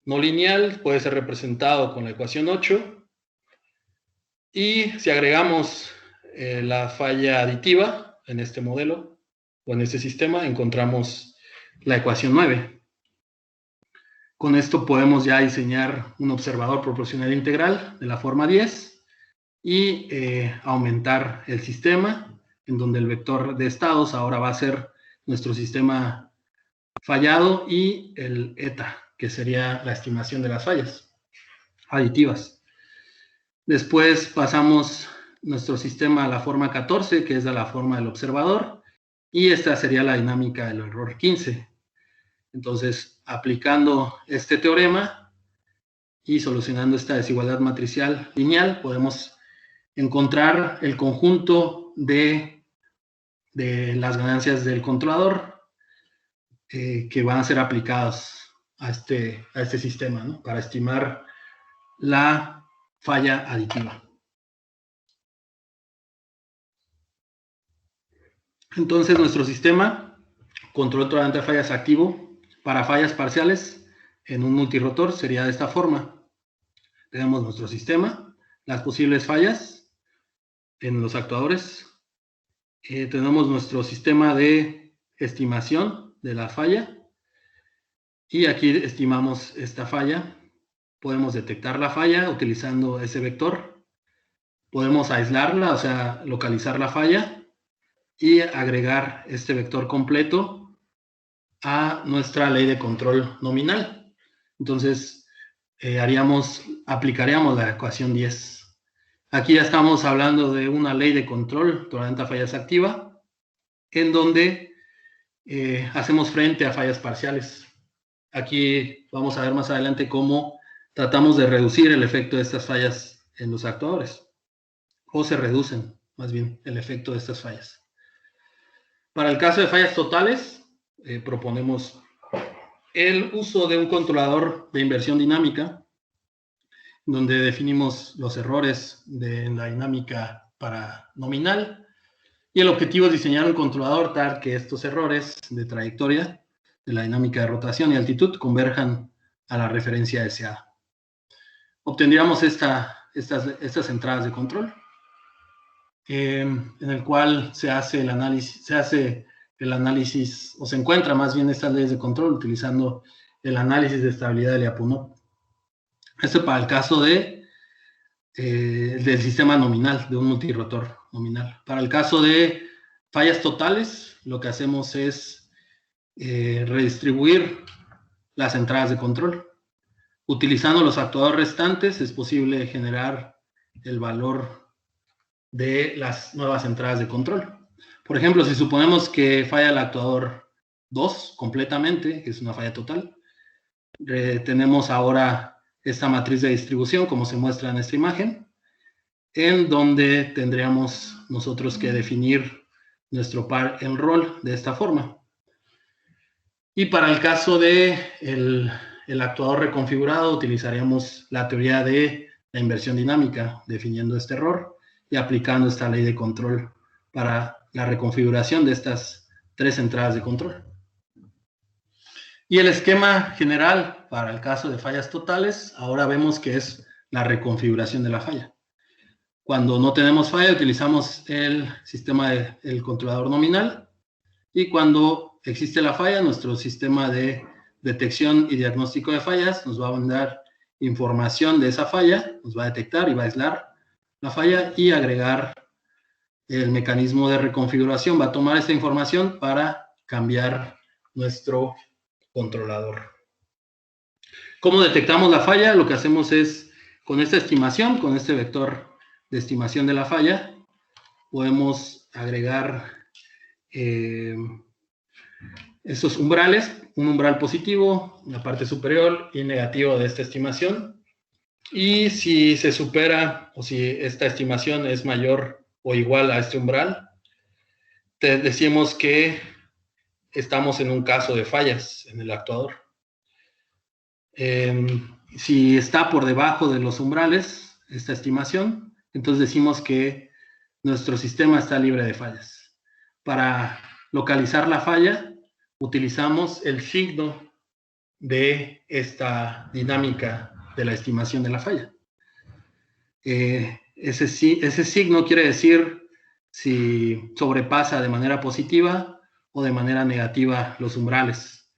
no lineal puede ser representado con la ecuación 8. Y si agregamos la falla aditiva en este modelo o en este sistema, encontramos la ecuación 9. Con esto podemos ya diseñar un observador proporcional integral de la forma 10 y aumentar el sistema, en donde el vector de estados ahora va a ser nuestro sistema fallado y el eta, que sería la estimación de las fallas aditivas. Después pasamos nuestro sistema a la forma 14, que es la forma del observador, y esta sería la dinámica del error 15. Entonces, aplicando este teorema y solucionando esta desigualdad matricial lineal, podemos encontrar el conjunto de las ganancias del controlador que van a ser aplicadas a este sistema, ¿no? Para estimar la falla aditiva. Entonces, nuestro sistema control tolerante a fallas activo para fallas parciales en un multirotor sería de esta forma. Tenemos nuestro sistema, las posibles fallas en los actuadores. Tenemos nuestro sistema de estimación de la falla. Y aquí estimamos esta falla. Podemos detectar la falla utilizando ese vector. Podemos aislarla, o sea, localizar la falla y agregar este vector completo a nuestra ley de control nominal. Entonces, aplicaríamos la ecuación 10. Aquí ya estamos hablando de una ley de control tolerante a fallas activa, en donde hacemos frente a fallas parciales. Aquí vamos a ver más adelante cómo tratamos de reducir el efecto de estas fallas en los actuadores, o se reducen, más bien, el efecto de estas fallas. Para el caso de fallas totales, proponemos el uso de un controlador de inversión dinámica, donde definimos los errores de la dinámica para nominal, y el objetivo es diseñar un controlador tal que estos errores de trayectoria de la dinámica de rotación y altitud converjan a la referencia deseada. Obtendríamos estas entradas de control, en el cual se hace el análisis, o se encuentra más bien estas leyes de control utilizando el análisis de estabilidad de Lyapunov. Esto para el caso del sistema nominal, de un multirotor nominal. Para el caso de fallas totales, lo que hacemos es redistribuir las entradas de control. Utilizando los actuadores restantes, es posible generar el valor de las nuevas entradas de control. Por ejemplo, si suponemos que falla el actuador 2 completamente, que es una falla total, tenemos ahora esta matriz de distribución, como se muestra en esta imagen, en donde tendríamos nosotros que definir nuestro par en roll de esta forma. Y para el caso de el actuador reconfigurado, utilizaríamos la teoría de la inversión dinámica, definiendo este error y aplicando esta ley de control para la reconfiguración de estas 3 entradas de control. Y el esquema general para el caso de fallas totales, ahora vemos que es la reconfiguración de la falla. Cuando no tenemos falla, utilizamos el sistema del controlador nominal, y cuando existe la falla, nuestro sistema de detección y diagnóstico de fallas nos va a mandar información de esa falla, nos va a detectar y va a aislar la falla y agregar el mecanismo de reconfiguración. Va a tomar esta información para cambiar nuestro controlador. ¿Cómo detectamos la falla? Lo que hacemos es, con esta estimación, con este vector de estimación de la falla, podemos agregar estos umbrales, un umbral positivo en la parte superior y negativo de esta estimación. Y si se supera o si esta estimación es mayor o igual a este umbral, decimos que estamos en un caso de fallas en el actuador. Si está por debajo de los umbrales, esta estimación, entonces decimos que nuestro sistema está libre de fallas. Para localizar la falla, utilizamos el signo de esta dinámica de la estimación de la falla. Ese signo quiere decir si sobrepasa de manera positiva o de manera negativa los umbrales.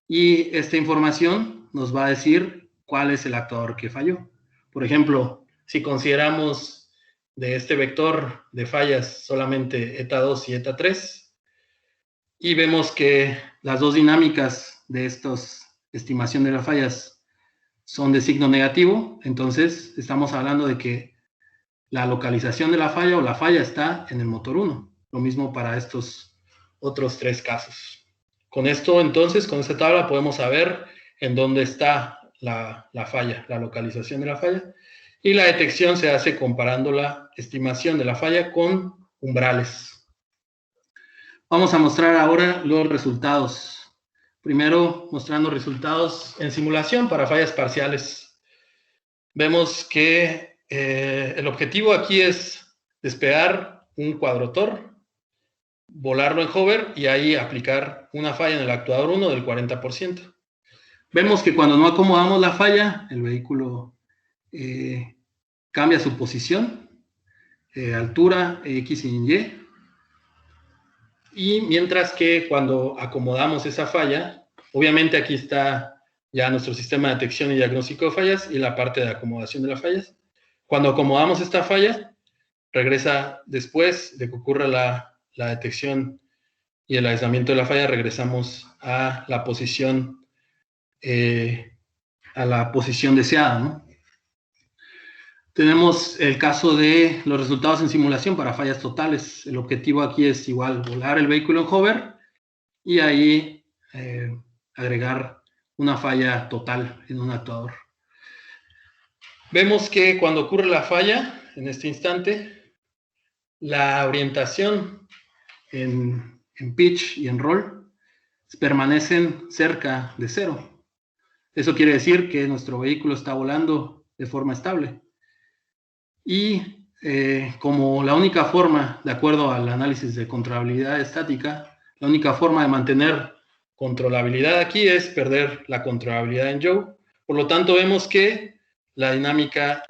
Y esta información nos va a decir cuál es el actuador que falló. Por ejemplo, si consideramos de este vector de fallas solamente eta 2 y eta 3, y vemos que las dos dinámicas de estas estimación de las fallas son de signo negativo, entonces estamos hablando de que la localización de la falla o la falla está en el motor 1. Lo mismo para estos otros 3 casos. Con esto, entonces, con esta tabla podemos saber en dónde está la falla, la localización de la falla, y la detección se hace comparando la estimación de la falla con umbrales. Vamos a mostrar ahora los resultados. Primero, mostrando resultados en simulación para fallas parciales. Vemos que el objetivo aquí es despegar un cuadrotor, volarlo en hover y ahí aplicar una falla en el actuador 1 del 40%. Vemos que cuando no acomodamos la falla, el vehículo cambia su posición, altura, X y Y. Y mientras que cuando acomodamos esa falla, obviamente aquí está ya nuestro sistema de detección y diagnóstico de fallas y la parte de acomodación de las fallas. Cuando acomodamos esta falla, regresa después de que ocurra la detección y el aislamiento de la falla, regresamos a la posición deseada, ¿no? Tenemos el caso de los resultados en simulación para fallas totales. El objetivo aquí es igual volar el vehículo en hover y ahí agregar una falla total en un actuador. Vemos que cuando ocurre la falla, en este instante, la orientación en pitch y en roll permanecen cerca de 0. Eso quiere decir que nuestro vehículo está volando de forma estable. Y como la única forma, de acuerdo al análisis de controlabilidad estática, la única forma de mantener controlabilidad aquí es perder la controlabilidad en yaw. Por lo tanto, vemos que la dinámica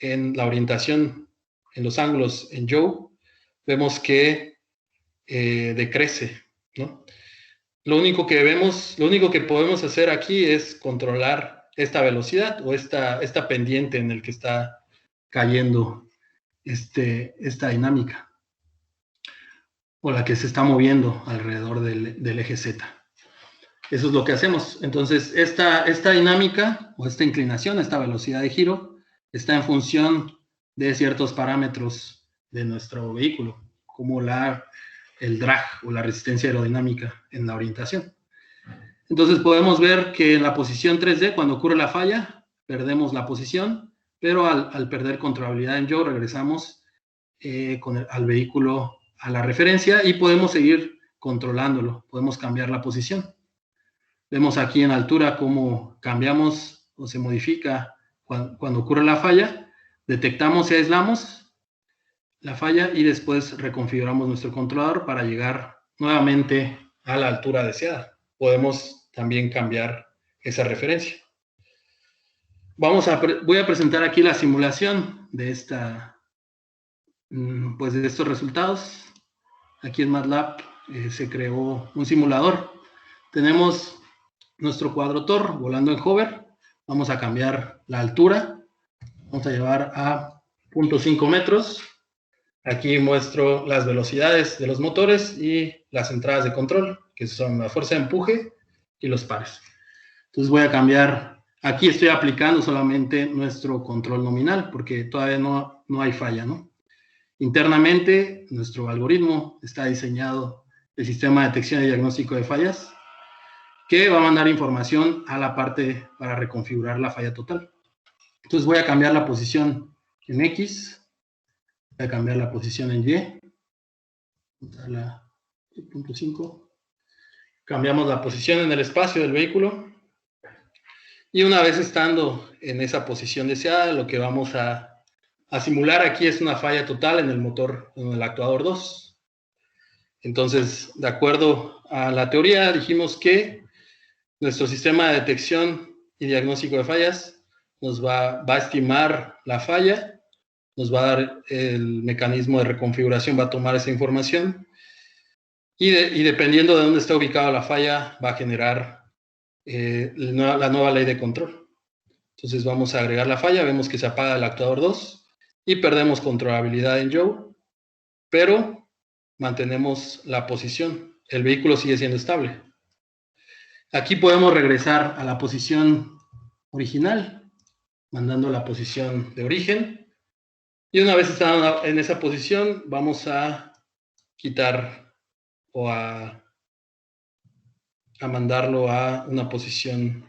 en la orientación en los ángulos en yaw, vemos que decrece, ¿no? Lo único que podemos hacer aquí es controlar esta velocidad o esta pendiente en el que está cayendo esta dinámica, o la que se está moviendo alrededor del eje Z. Eso es lo que hacemos. Entonces, esta dinámica, o esta inclinación, esta velocidad de giro, está en función de ciertos parámetros de nuestro vehículo, como el drag o la resistencia aerodinámica en la orientación. Entonces, podemos ver que en la posición 3D, cuando ocurre la falla, perdemos la posición, pero al perder controlabilidad en yaw, regresamos al vehículo a la referencia y podemos seguir controlándolo, podemos cambiar la posición. Vemos aquí en altura cómo cambiamos o se modifica cuando ocurre la falla, detectamos y aislamos la falla y después reconfiguramos nuestro controlador para llegar nuevamente a la altura deseada. Podemos también cambiar esa referencia. Voy a presentar aquí la simulación de de estos resultados. Aquí en MATLAB se creó un simulador. Tenemos nuestro cuadrotor volando en hover. Vamos a cambiar la altura. Vamos a llevar a 0.5 metros. Aquí muestro las velocidades de los motores y las entradas de control, que son la fuerza de empuje y los pares. Entonces voy a cambiar. Aquí estoy aplicando solamente nuestro control nominal, porque todavía no hay falla, ¿no? Internamente, nuestro algoritmo está diseñado, el sistema de detección y diagnóstico de fallas, que va a mandar información a la parte para reconfigurar la falla total. Entonces voy a cambiar la posición en X, voy a cambiar la posición en Y, a la 0.5, cambiamos la posición en el espacio del vehículo, y una vez estando en esa posición deseada, lo que vamos a simular aquí es una falla total en el motor, en el actuador 2. Entonces, de acuerdo a la teoría, dijimos que nuestro sistema de detección y diagnóstico de fallas nos va a estimar la falla, nos va a dar el mecanismo de reconfiguración, va a tomar esa información y dependiendo de dónde está ubicada la falla, va a generar la nueva ley de control. Entonces vamos a agregar la falla, vemos que se apaga el actuador 2 y perdemos controlabilidad en Joe, pero mantenemos la posición. El vehículo sigue siendo estable. Aquí podemos regresar a la posición original, mandando la posición de origen. Y una vez estando en esa posición, vamos a quitar o a mandarlo a una posición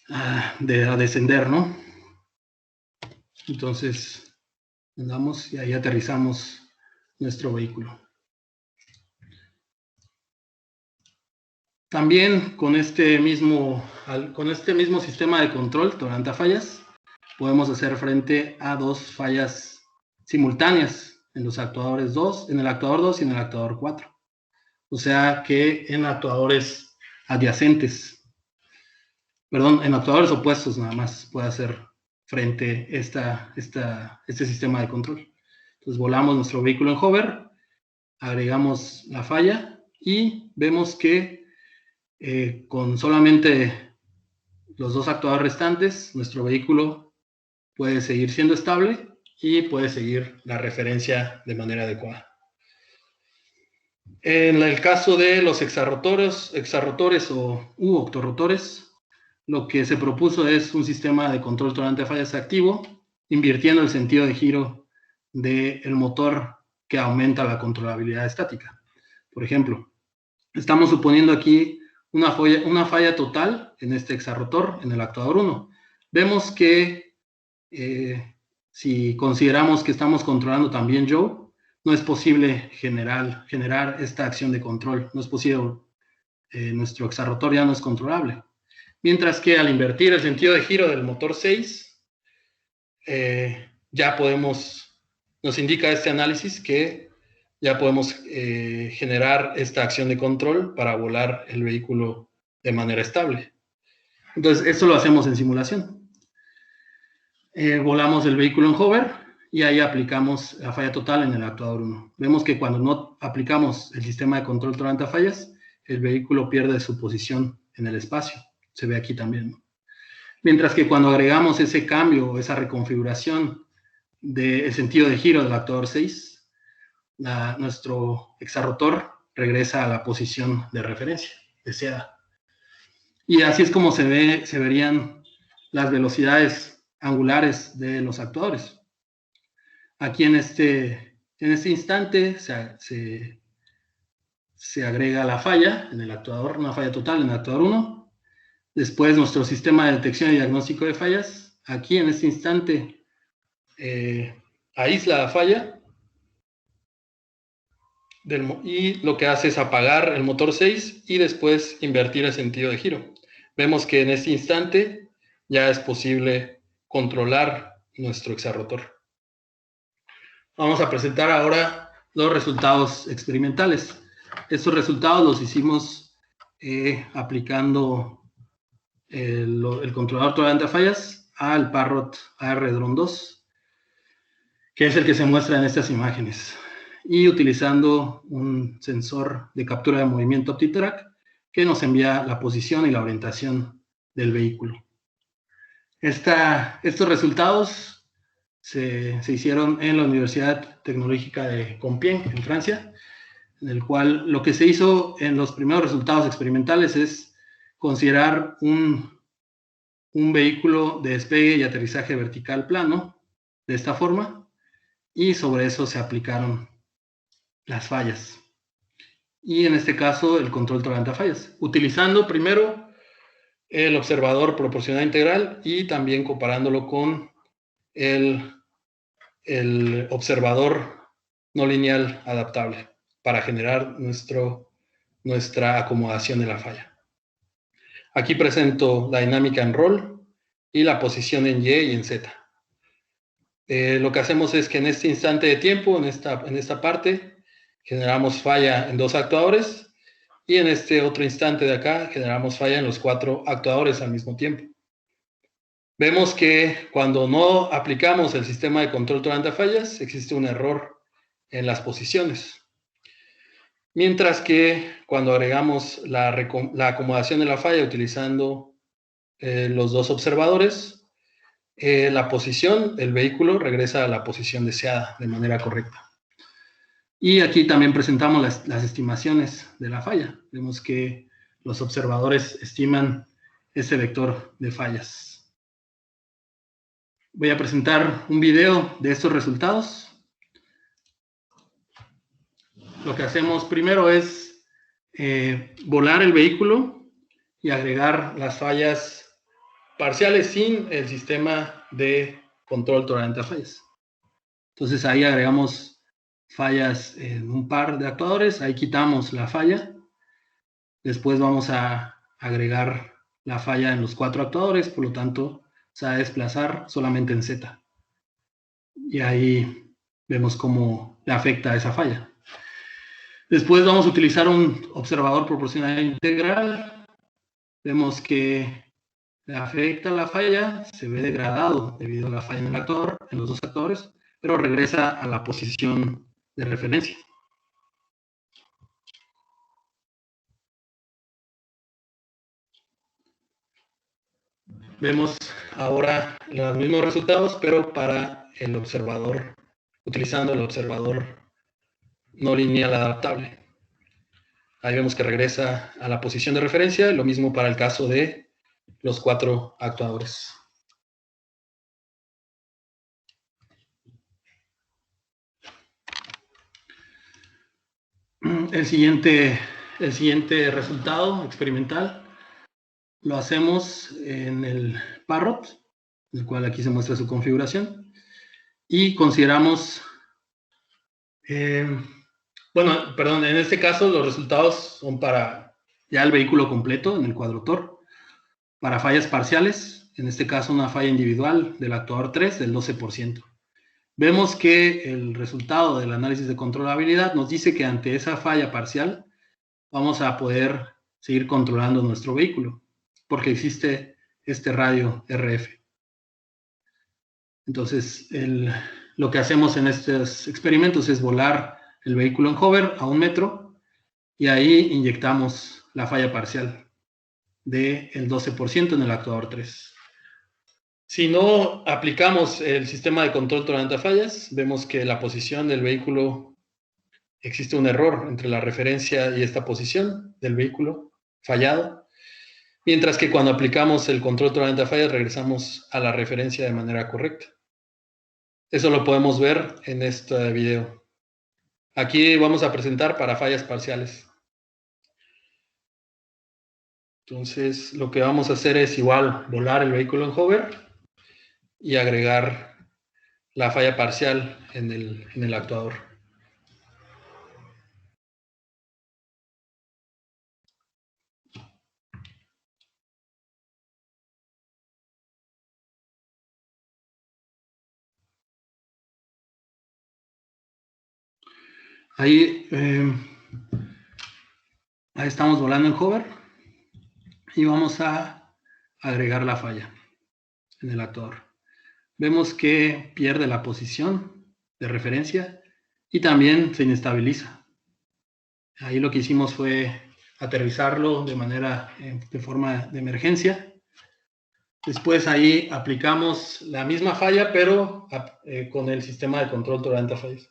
a descender, ¿no? Entonces, andamos y ahí aterrizamos nuestro vehículo. También con este mismo sistema de control tolerante a fallas, podemos hacer frente a dos fallas simultáneas en los actuadores 2, en el actuador 2 y en el actuador 4. O sea que en actuadores adyacentes, en actuadores opuestos nada más puede hacer frente este sistema de control. Entonces volamos nuestro vehículo en hover, agregamos la falla y vemos que con solamente los dos actuadores restantes, nuestro vehículo puede seguir siendo estable y puede seguir la referencia de manera adecuada. En el caso de los hexarrotores u octorrotores, lo que se propuso es un sistema de control tolerante a fallas activo, invirtiendo el sentido de giro del motor que aumenta la controlabilidad estática. Por ejemplo, estamos suponiendo aquí una falla total en este hexarrotor, en el actuador 1. Vemos que si consideramos que estamos controlando también Joe, no es posible generar esta acción de control. No es posible, nuestro hexarrotor ya no es controlable. Mientras que al invertir el sentido de giro del motor 6, ya nos indica este análisis que ya podemos generar esta acción de control para volar el vehículo de manera estable. Entonces, esto lo hacemos en simulación. Volamos el vehículo en hover y ahí aplicamos la falla total en el actuador 1. Vemos que cuando no aplicamos el sistema de control tolerante a fallas, el vehículo pierde su posición en el espacio. Se ve aquí también, ¿no? Mientras que cuando agregamos ese cambio, esa reconfiguración del sentido de giro del actuador 6, nuestro hexarrotor regresa a la posición de referencia deseada. Y así es como se verían las velocidades angulares de los actuadores. Aquí en este instante se agrega la falla en el actuador, una falla total en el actuador 1. Después nuestro sistema de detección y diagnóstico de fallas, aquí en este instante aísla la falla y lo que hace es apagar el motor 6 y después invertir el sentido de giro. Vemos que en este instante ya es posible controlar nuestro hexarrotor. Vamos a presentar ahora los resultados experimentales. Estos resultados los hicimos aplicando el controlador tolerante a fallas al Parrot AR-Drone 2, que es el que se muestra en estas imágenes, y utilizando un sensor de captura de movimiento OptiTrack que nos envía la posición y la orientación del vehículo. Estos resultados se hicieron en la Universidad Tecnológica de Compiègne, en Francia, en el cual lo que se hizo en los primeros resultados experimentales es considerar un vehículo de despegue y aterrizaje vertical plano, de esta forma, y sobre eso se aplicaron las fallas. Y en este caso, el control tolerante a fallas, utilizando primero el observador proporcional integral y también comparándolo con el observador no lineal adaptable para generar nuestra acomodación de la falla. Aquí presento la dinámica en roll y la posición en Y y en Z. Lo que hacemos es que en este instante de tiempo, en esta parte, generamos falla en 2 actuadores y en este otro instante de acá generamos falla en los 4 actuadores al mismo tiempo. Vemos que cuando no aplicamos el sistema de control tolerante a fallas, existe un error en las posiciones. Mientras que cuando agregamos la acomodación de la falla utilizando los 2 observadores, la posición, el vehículo regresa a la posición deseada de manera correcta. Y aquí también presentamos las estimaciones de la falla. Vemos que los observadores estiman ese vector de fallas. Voy a presentar un video de estos resultados. Lo que hacemos primero es volar el vehículo y agregar las fallas parciales sin el sistema de control tolerante a fallas. Entonces ahí agregamos fallas en un par de actuadores, ahí quitamos la falla. Después vamos a agregar la falla en los 4 actuadores, por lo tanto se va a desplazar solamente en Z. Y ahí vemos cómo le afecta a esa falla. Después vamos a utilizar un observador proporcional integral. Vemos que le afecta la falla, se ve degradado debido a la falla en el actuador, en los 2 actuadores, pero regresa a la posición de referencia. Vemos ahora los mismos resultados, pero para el observador, utilizando el observador no lineal adaptable. Ahí vemos que regresa a la posición de referencia, lo mismo para el caso de los 4 actuadores. El siguiente resultado experimental lo hacemos en el Parrot, el cual aquí se muestra su configuración, y consideramos, en este caso los resultados son para ya el vehículo completo en el cuadrotor, para fallas parciales, en este caso una falla individual del actuador 3 del 12%. Vemos que el resultado del análisis de controlabilidad nos dice que ante esa falla parcial vamos a poder seguir controlando nuestro vehículo, porque existe este radio RF. Entonces, lo que hacemos en estos experimentos es volar el vehículo en hover a 1 metro y ahí inyectamos la falla parcial del 12% en el actuador 3. Si no aplicamos el sistema de control tolerante a fallas, vemos que la posición del vehículo, existe un error entre la referencia y esta posición del vehículo fallado, mientras que cuando aplicamos el control tolerante a fallas regresamos a la referencia de manera correcta. Eso lo podemos ver en este video. Aquí vamos a presentar para fallas parciales. Entonces, lo que vamos a hacer es igual volar el vehículo en hover y agregar la falla parcial en el actuador. Ahí Ahí estamos volando en hover y vamos a agregar la falla en el actuador. Vemos que pierde la posición de referencia y también se inestabiliza. Ahí lo que hicimos fue aterrizarlo de forma de emergencia. Después ahí aplicamos la misma falla, pero con el sistema de control tolerante a fallas.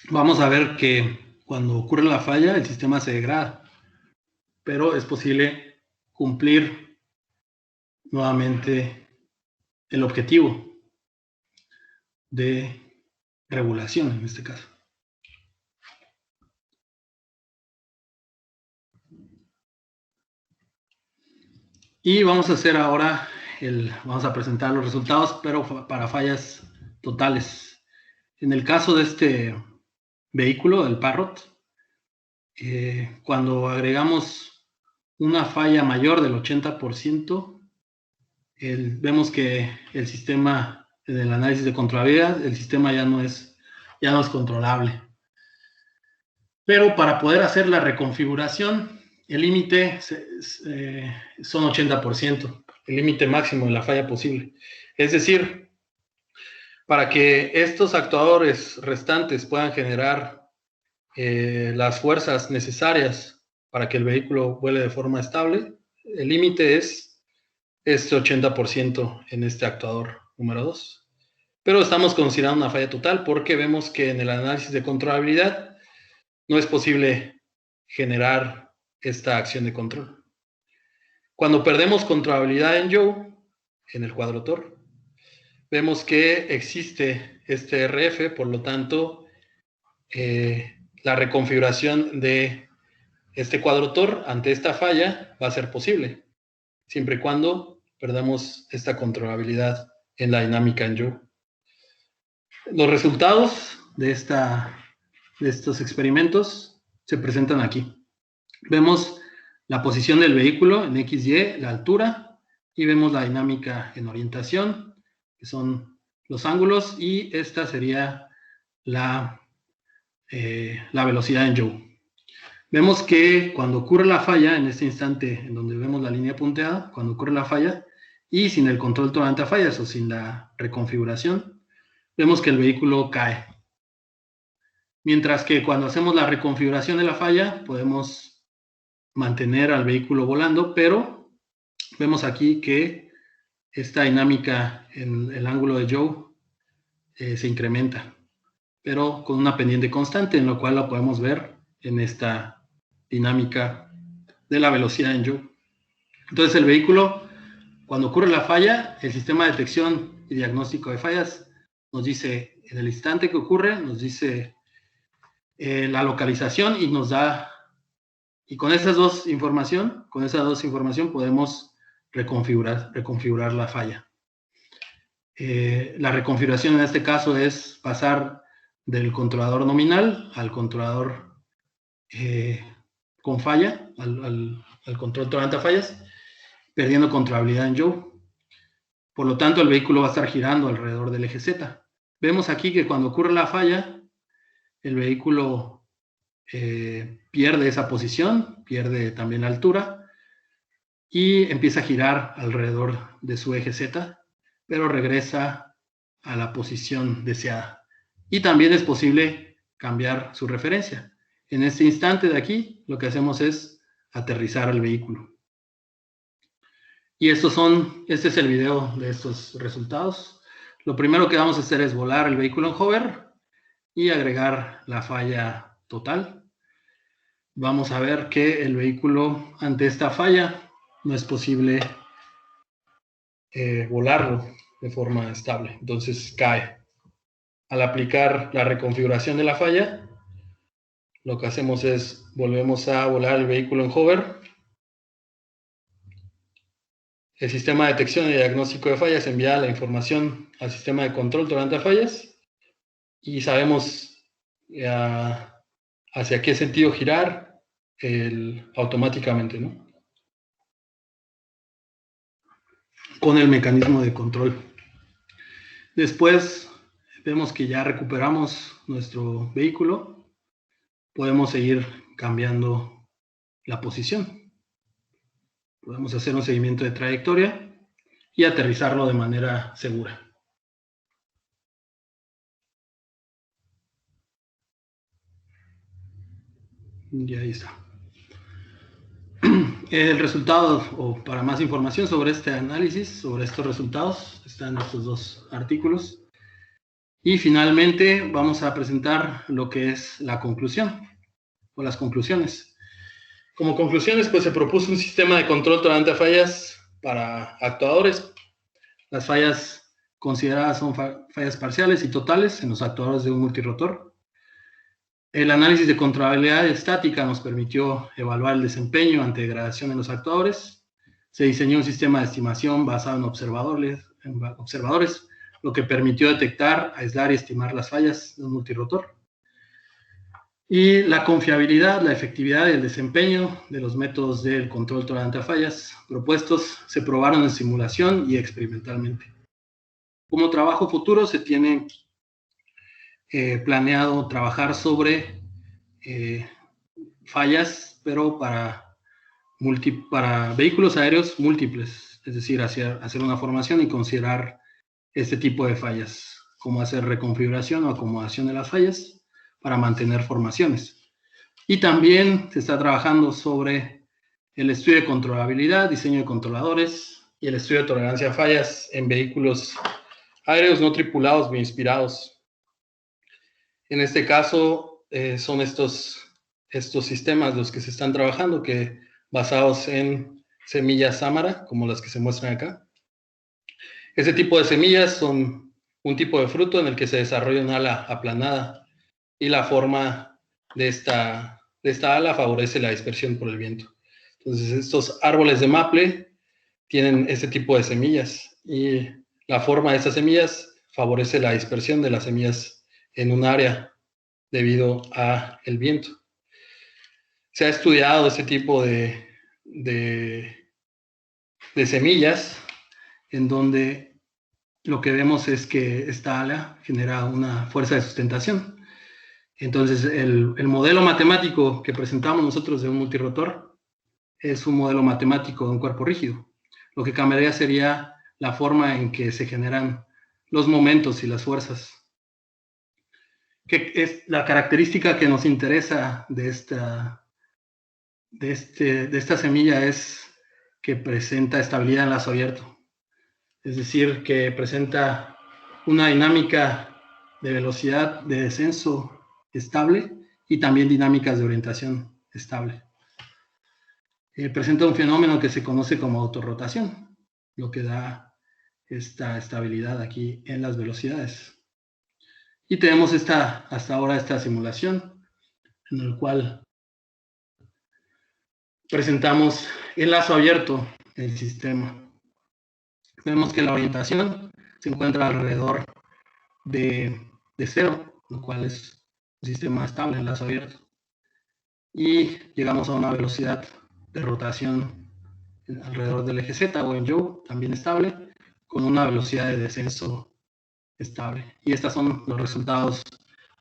Vamos a ver que cuando ocurre la falla, el sistema se degrada, pero es posible cumplir nuevamente el objetivo de regulación en este caso. Y vamos a hacer ahora, vamos a presentar los resultados, pero para fallas totales. En el caso de este vehículo, el Parrot, cuando agregamos una falla mayor del 80%, vemos que el sistema, en el análisis de controlabilidad, el sistema ya no es controlable. Pero para poder hacer la reconfiguración, el límite son 80%, el límite máximo de la falla posible. Es decir, para que estos actuadores restantes puedan generar las fuerzas necesarias para que el vehículo vuele de forma estable, el límite es este 80% en este actuador número 2. Pero estamos considerando una falla total porque vemos que en el análisis de controlabilidad no es posible generar esta acción de control. Cuando perdemos controlabilidad en Joe, en el cuadrotor, vemos que existe este RF, por lo tanto, la reconfiguración de este cuadrotor ante esta falla va a ser posible, siempre y cuando perdamos esta controlabilidad en la dinámica en Joe. Los resultados de estos experimentos se presentan aquí. Vemos la posición del vehículo en XY, la altura, y vemos la dinámica en orientación, que son los ángulos, y esta sería la velocidad en Joule. Vemos que cuando ocurre la falla, en este instante en donde vemos la línea punteada, cuando ocurre la falla, y sin el control tolerante a fallas o sin la reconfiguración, vemos que el vehículo cae. Mientras que cuando hacemos la reconfiguración de la falla, podemos mantener al vehículo volando, pero vemos aquí que esta dinámica en el ángulo de Joe se incrementa, pero con una pendiente constante, en lo cual lo podemos ver en esta dinámica de la velocidad en Joe. Entonces el vehículo, cuando ocurre la falla, el sistema de detección y diagnóstico de fallas nos dice, en el instante que ocurre, nos dice la localización y nos da, y con esas dos información podemos reconfigurar la falla. La reconfiguración en este caso es pasar del controlador nominal al controlador con falla, al control tolerante a fallas, perdiendo controlabilidad en Joe. Por lo tanto, el vehículo va a estar girando alrededor del eje Z. Vemos aquí que cuando ocurre la falla, el vehículo pierde esa posición, pierde también la altura y empieza a girar alrededor de su eje Z, pero regresa a la posición deseada. Y también es posible cambiar su referencia. En este instante de aquí, lo que hacemos es aterrizar al vehículo. Y este es el video de estos resultados. Lo primero que vamos a hacer es volar el vehículo en hover y agregar la falla total. Vamos a ver que el vehículo ante esta falla no es posible volarlo de forma estable, entonces cae. Al aplicar la reconfiguración de la falla, lo que hacemos es volvemos a volar el vehículo en hover. El sistema de detección y diagnóstico de fallas envía la información al sistema de control tolerante a fallas y sabemos hacia qué sentido girar automáticamente, ¿no? Con el mecanismo de control. Después vemos que ya recuperamos nuestro vehículo, podemos seguir cambiando la posición. Podemos hacer un seguimiento de trayectoria y aterrizarlo de manera segura. Y ahí está. El resultado, o para más información sobre este análisis, sobre estos resultados, están estos dos artículos. Y finalmente vamos a presentar lo que es la conclusión, o las conclusiones. Como conclusiones, pues se propuso un sistema de control tolerante a fallas para actuadores. Las fallas consideradas son fallas parciales y totales en los actuadores de un multirotor. El análisis de controlabilidad estática nos permitió evaluar el desempeño ante degradación en los actuadores. Se diseñó un sistema de estimación basado en observadores, lo que permitió detectar, aislar y estimar las fallas de un multirotor. Y la confiabilidad, la efectividad y el desempeño de los métodos del control tolerante a fallas propuestos se probaron en simulación y experimentalmente. Como trabajo futuro se tiene planeado trabajar sobre fallas, pero para vehículos aéreos múltiples, es decir, hacer una formación y considerar este tipo de fallas, como hacer reconfiguración o acomodación de las fallas para mantener formaciones. Y también se está trabajando sobre el estudio de controlabilidad, diseño de controladores y el estudio de tolerancia a fallas en vehículos aéreos no tripulados o inspirados. En este caso, son estos sistemas los que se están trabajando, que basados en semillas Samara, como las que se muestran acá. Ese tipo de semillas son un tipo de fruto en el que se desarrolla un ala aplanada y la forma de esta ala favorece la dispersión por el viento. Entonces, estos árboles de maple tienen este tipo de semillas y la forma de estas semillas favorece la dispersión de las semillas en un área debido a el viento. Se ha estudiado este tipo de semillas en donde lo que vemos es que esta ala genera una fuerza de sustentación. Entonces, el modelo matemático que presentamos nosotros de un multirotor es un modelo matemático de un cuerpo rígido. Lo que cambiaría sería la forma en que se generan los momentos y las fuerzas. Que es la característica que nos interesa de esta semilla es que presenta estabilidad en lazo abierto. Es decir, que presenta una dinámica de velocidad de descenso estable y también dinámicas de orientación estable. Presenta un fenómeno que se conoce como autorrotación, lo que da esta estabilidad aquí en las velocidades. Y tenemos hasta ahora esta simulación en la cual presentamos el lazo abierto del sistema. Vemos que la orientación se encuentra alrededor de 0, lo cual es un sistema estable en lazo abierto. Y llegamos a una velocidad de rotación alrededor del eje Z o en yaw, también estable, con una velocidad de descenso estable. Y estos son los resultados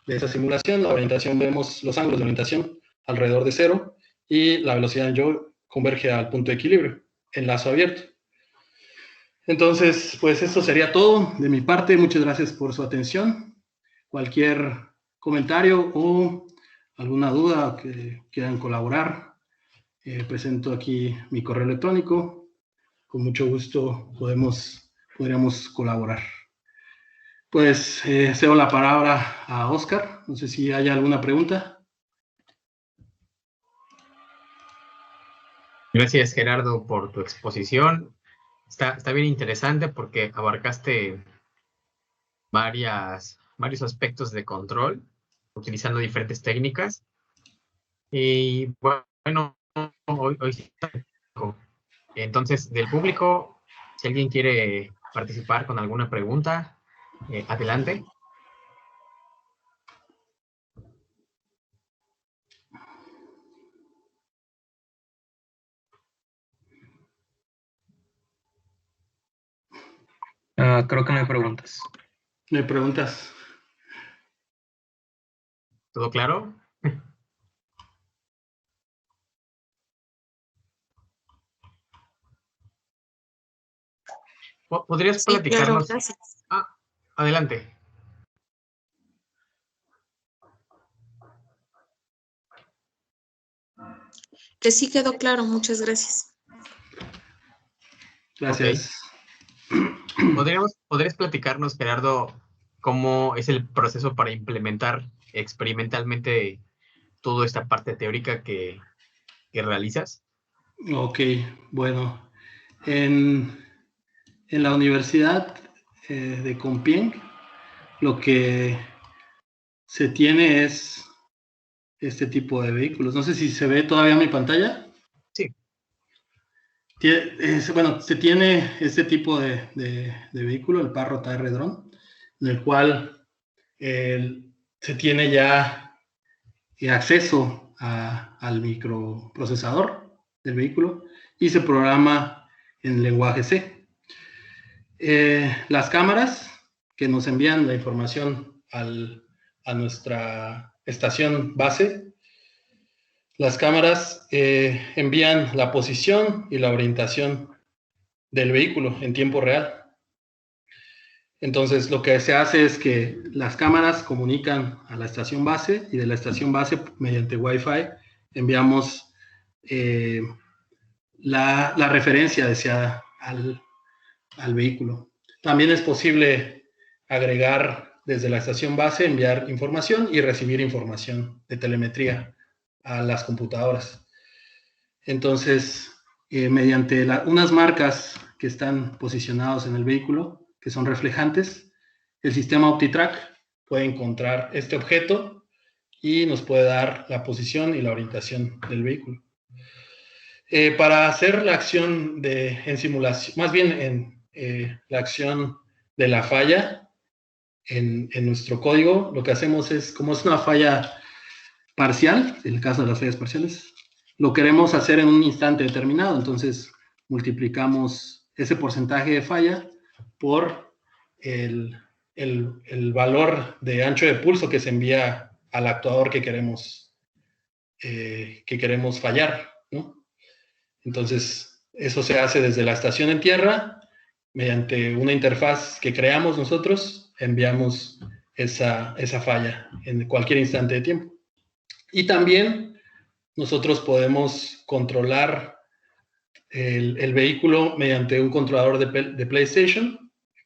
de esa simulación. La orientación, vemos los ángulos de orientación alrededor de 0 y la velocidad en yaw converge al punto de equilibrio en lazo abierto. Entonces, pues esto sería todo de mi parte. Muchas gracias por su atención. Cualquier comentario o alguna duda que quieran colaborar, presento aquí mi correo electrónico. Con mucho gusto podríamos colaborar. Pues cedo la palabra a Oscar. No sé si hay alguna pregunta. Gracias, Gerardo, por tu exposición. Está bien interesante porque abarcaste varios aspectos de control utilizando diferentes técnicas. Y bueno, hoy sí. Entonces, del público, si alguien quiere participar con alguna pregunta, adelante. Creo que no hay preguntas. ¿Me preguntas? ¿Todo claro? ¿Podrías Sí, claro, platicarnos? gracias. Adelante. Que sí quedó claro, muchas gracias. Gracias. Okay. ¿Podrías platicarnos, Gerardo, cómo es el proceso para implementar experimentalmente toda esta parte teórica que realizas? Ok, bueno. En la Universidad de Compiègne, lo que se tiene es este tipo de vehículos. No sé si se ve todavía mi pantalla. Sí. Bueno, se tiene este tipo de vehículo, el Parrot AR Drone, en el cual se tiene ya acceso al microprocesador del vehículo y se programa en lenguaje C. Las cámaras que nos envían la información a nuestra estación base, las cámaras envían la posición y la orientación del vehículo en tiempo real. Entonces, lo que se hace es que las cámaras comunican a la estación base y de la estación base, mediante Wi-Fi, enviamos la referencia deseada al vehículo. También es posible agregar desde la estación base, enviar información y recibir información de telemetría a las computadoras. Entonces, mediante unas marcas que están posicionadas en el vehículo, que son reflejantes, el sistema OptiTrack puede encontrar este objeto y nos puede dar la posición y la orientación del vehículo. Para hacer la acción en simulación, más bien la acción de la falla en nuestro código, lo que hacemos es, como es una falla parcial, en el caso de las fallas parciales, lo queremos hacer en un instante determinado, entonces multiplicamos ese porcentaje de falla por el valor de ancho de pulso que se envía al actuador que queremos fallar, ¿no? Entonces, eso se hace desde la estación en tierra, mediante una interfaz que creamos nosotros, enviamos esa falla en cualquier instante de tiempo. Y también nosotros podemos controlar el vehículo mediante un controlador de PlayStation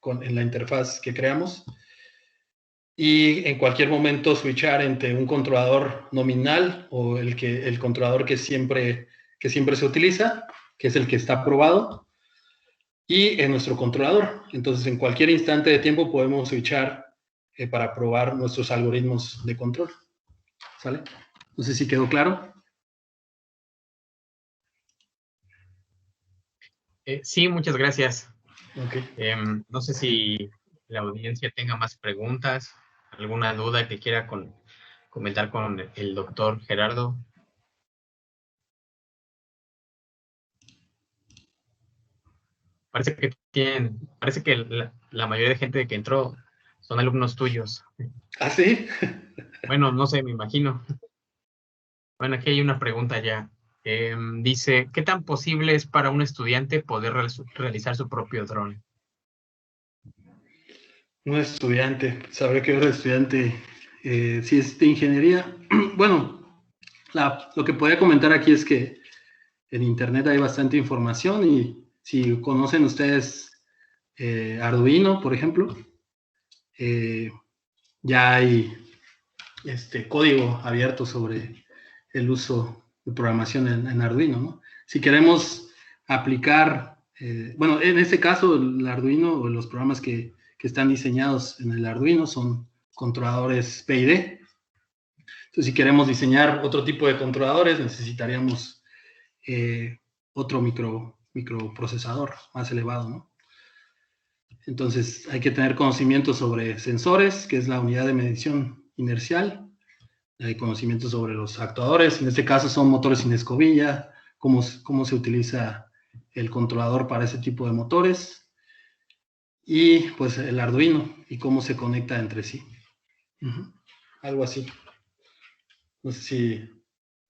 en la interfaz que creamos y en cualquier momento switchar entre un controlador nominal o el controlador que siempre se utiliza, que es el que está aprobado, y en nuestro controlador. Entonces, en cualquier instante de tiempo podemos switchar para probar nuestros algoritmos de control. ¿Sale? No sé si quedó claro. Sí, muchas gracias. Okay. No sé si la audiencia tenga más preguntas, alguna duda que quiera comentar con el doctor Gerardo. Parece que la mayoría de gente que entró son alumnos tuyos. ¿Ah, sí? Bueno, no sé, me imagino. Bueno, aquí hay una pregunta ya. Dice, ¿qué tan posible es para un estudiante poder realizar su propio dron? Un estudiante, sabré que era estudiante, si es de ingeniería. Bueno, lo que podría comentar aquí es que en internet hay bastante información y si conocen ustedes Arduino, por ejemplo, ya hay código abierto sobre el uso de programación en Arduino, ¿no? Si queremos aplicar, bueno, en este caso el Arduino o los programas que están diseñados en el Arduino son controladores PID. Entonces, si queremos diseñar otro tipo de controladores, necesitaríamos otro microprocesador más elevado, ¿no? Entonces, hay que tener conocimiento sobre sensores, que es la unidad de medición inercial. Hay conocimiento sobre los actuadores, en este caso son motores sin escobilla, cómo se utiliza el controlador para ese tipo de motores, y pues el Arduino y cómo se conecta entre sí. Algo así. No sé si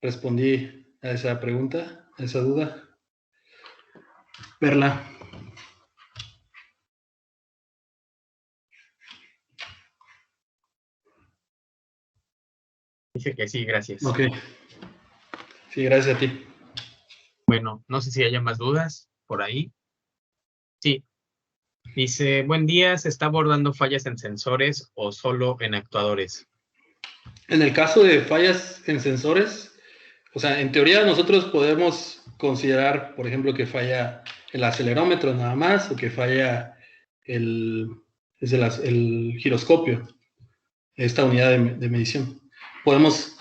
respondí a esa pregunta, a esa duda. Perla. Dice que sí, gracias. Ok. Sí, gracias a ti. Bueno, no sé si haya más dudas por ahí. Sí. Dice, buen día, ¿se está abordando fallas en sensores o solo en actuadores? En el caso de fallas en sensores, o sea, en teoría nosotros podemos considerar, por ejemplo, que falla el acelerómetro nada más o que falla el giroscopio, esta unidad de medición. Podemos,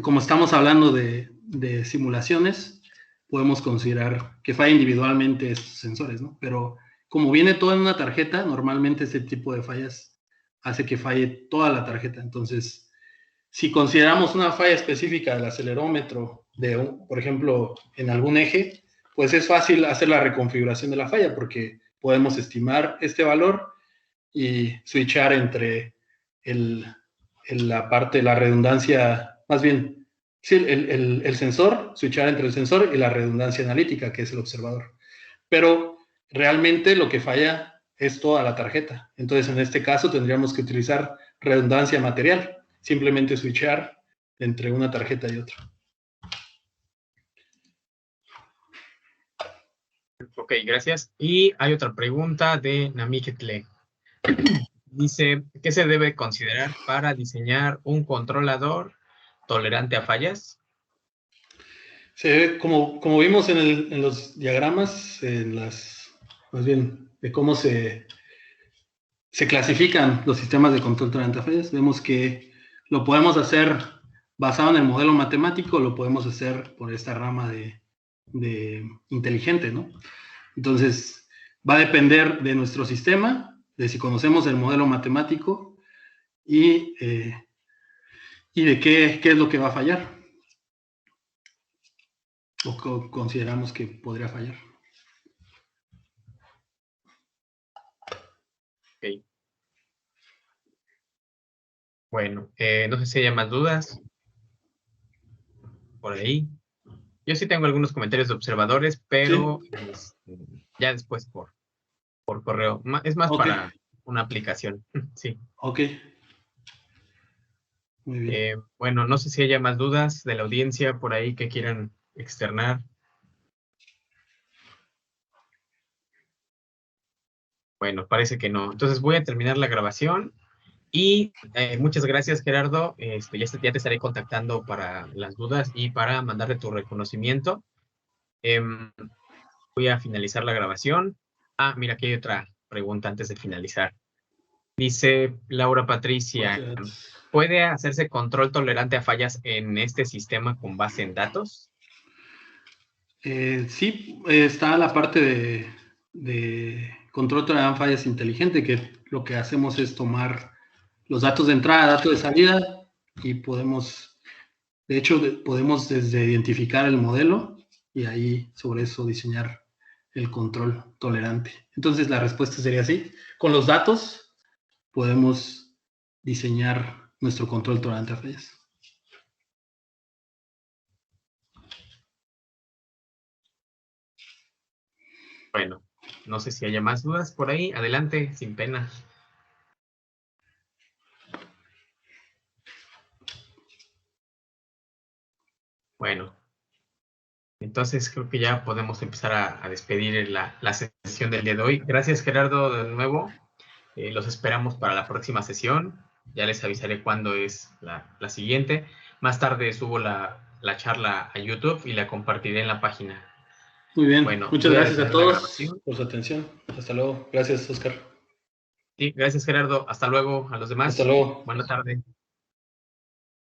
como estamos hablando de simulaciones, podemos considerar que falla individualmente estos sensores, ¿no? Pero como viene todo en una tarjeta, normalmente ese tipo de fallas hace que falle toda la tarjeta. Entonces, si consideramos una falla específica del acelerómetro, por ejemplo, en algún eje, pues es fácil hacer la reconfiguración de la falla porque podemos estimar este valor y switchar entre la parte de la redundancia, más bien, sí, el sensor, switchar entre el sensor y la redundancia analítica, que es el observador. Pero realmente lo que falla es toda la tarjeta. Entonces, en este caso, tendríamos que utilizar redundancia material, simplemente switchar entre una tarjeta y otra. Ok, gracias. Y hay otra pregunta de Namiketle. Dice, ¿qué se debe considerar para diseñar un controlador tolerante a fallas? Como vimos en los diagramas, más bien, de cómo se clasifican los sistemas de control tolerante a fallas, vemos que lo podemos hacer basado en el modelo matemático, lo podemos hacer por esta rama de inteligente, ¿no? Entonces, va a depender de nuestro sistema, de si conocemos el modelo matemático y de qué es lo que va a fallar o consideramos que podría fallar. Ok. Bueno, no sé si haya más dudas por ahí. Yo sí tengo algunos comentarios de observadores, pero ya después por correo. Es más Ok. para una aplicación. Sí. Ok. Muy bien. Bueno, no sé si haya más dudas de la audiencia por ahí que quieran externar. Bueno, parece que no. Entonces voy a terminar la grabación y muchas gracias, Gerardo. Ya te estaré contactando para las dudas y para mandarle tu reconocimiento. Voy a finalizar la grabación. Ah, mira, aquí hay otra pregunta antes de finalizar. Dice Laura Patricia, ¿puede hacerse control tolerante a fallas en este sistema con base en datos? Sí, está la parte de control tolerante a fallas inteligente, que lo que hacemos es tomar los datos de entrada, datos de salida, y podemos desde identificar el modelo y ahí sobre eso diseñar el control tolerante. Entonces la respuesta sería sí. Con los datos podemos diseñar nuestro control tolerante a fallas. Bueno, no sé si haya más dudas por ahí. Adelante, sin pena. Bueno, entonces creo que ya podemos empezar a despedir la sesión del día de hoy. Gracias, Gerardo, de nuevo. Los esperamos para la próxima sesión. Ya les avisaré cuándo es la siguiente. Más tarde subo la charla a YouTube y la compartiré en la página. Muy bien, Bueno, muchas voy a gracias a detener la todos grabación. por su atención. Hasta luego. Gracias, Oscar. Sí, gracias, Gerardo. Hasta luego a los demás. Hasta luego. Buena tarde.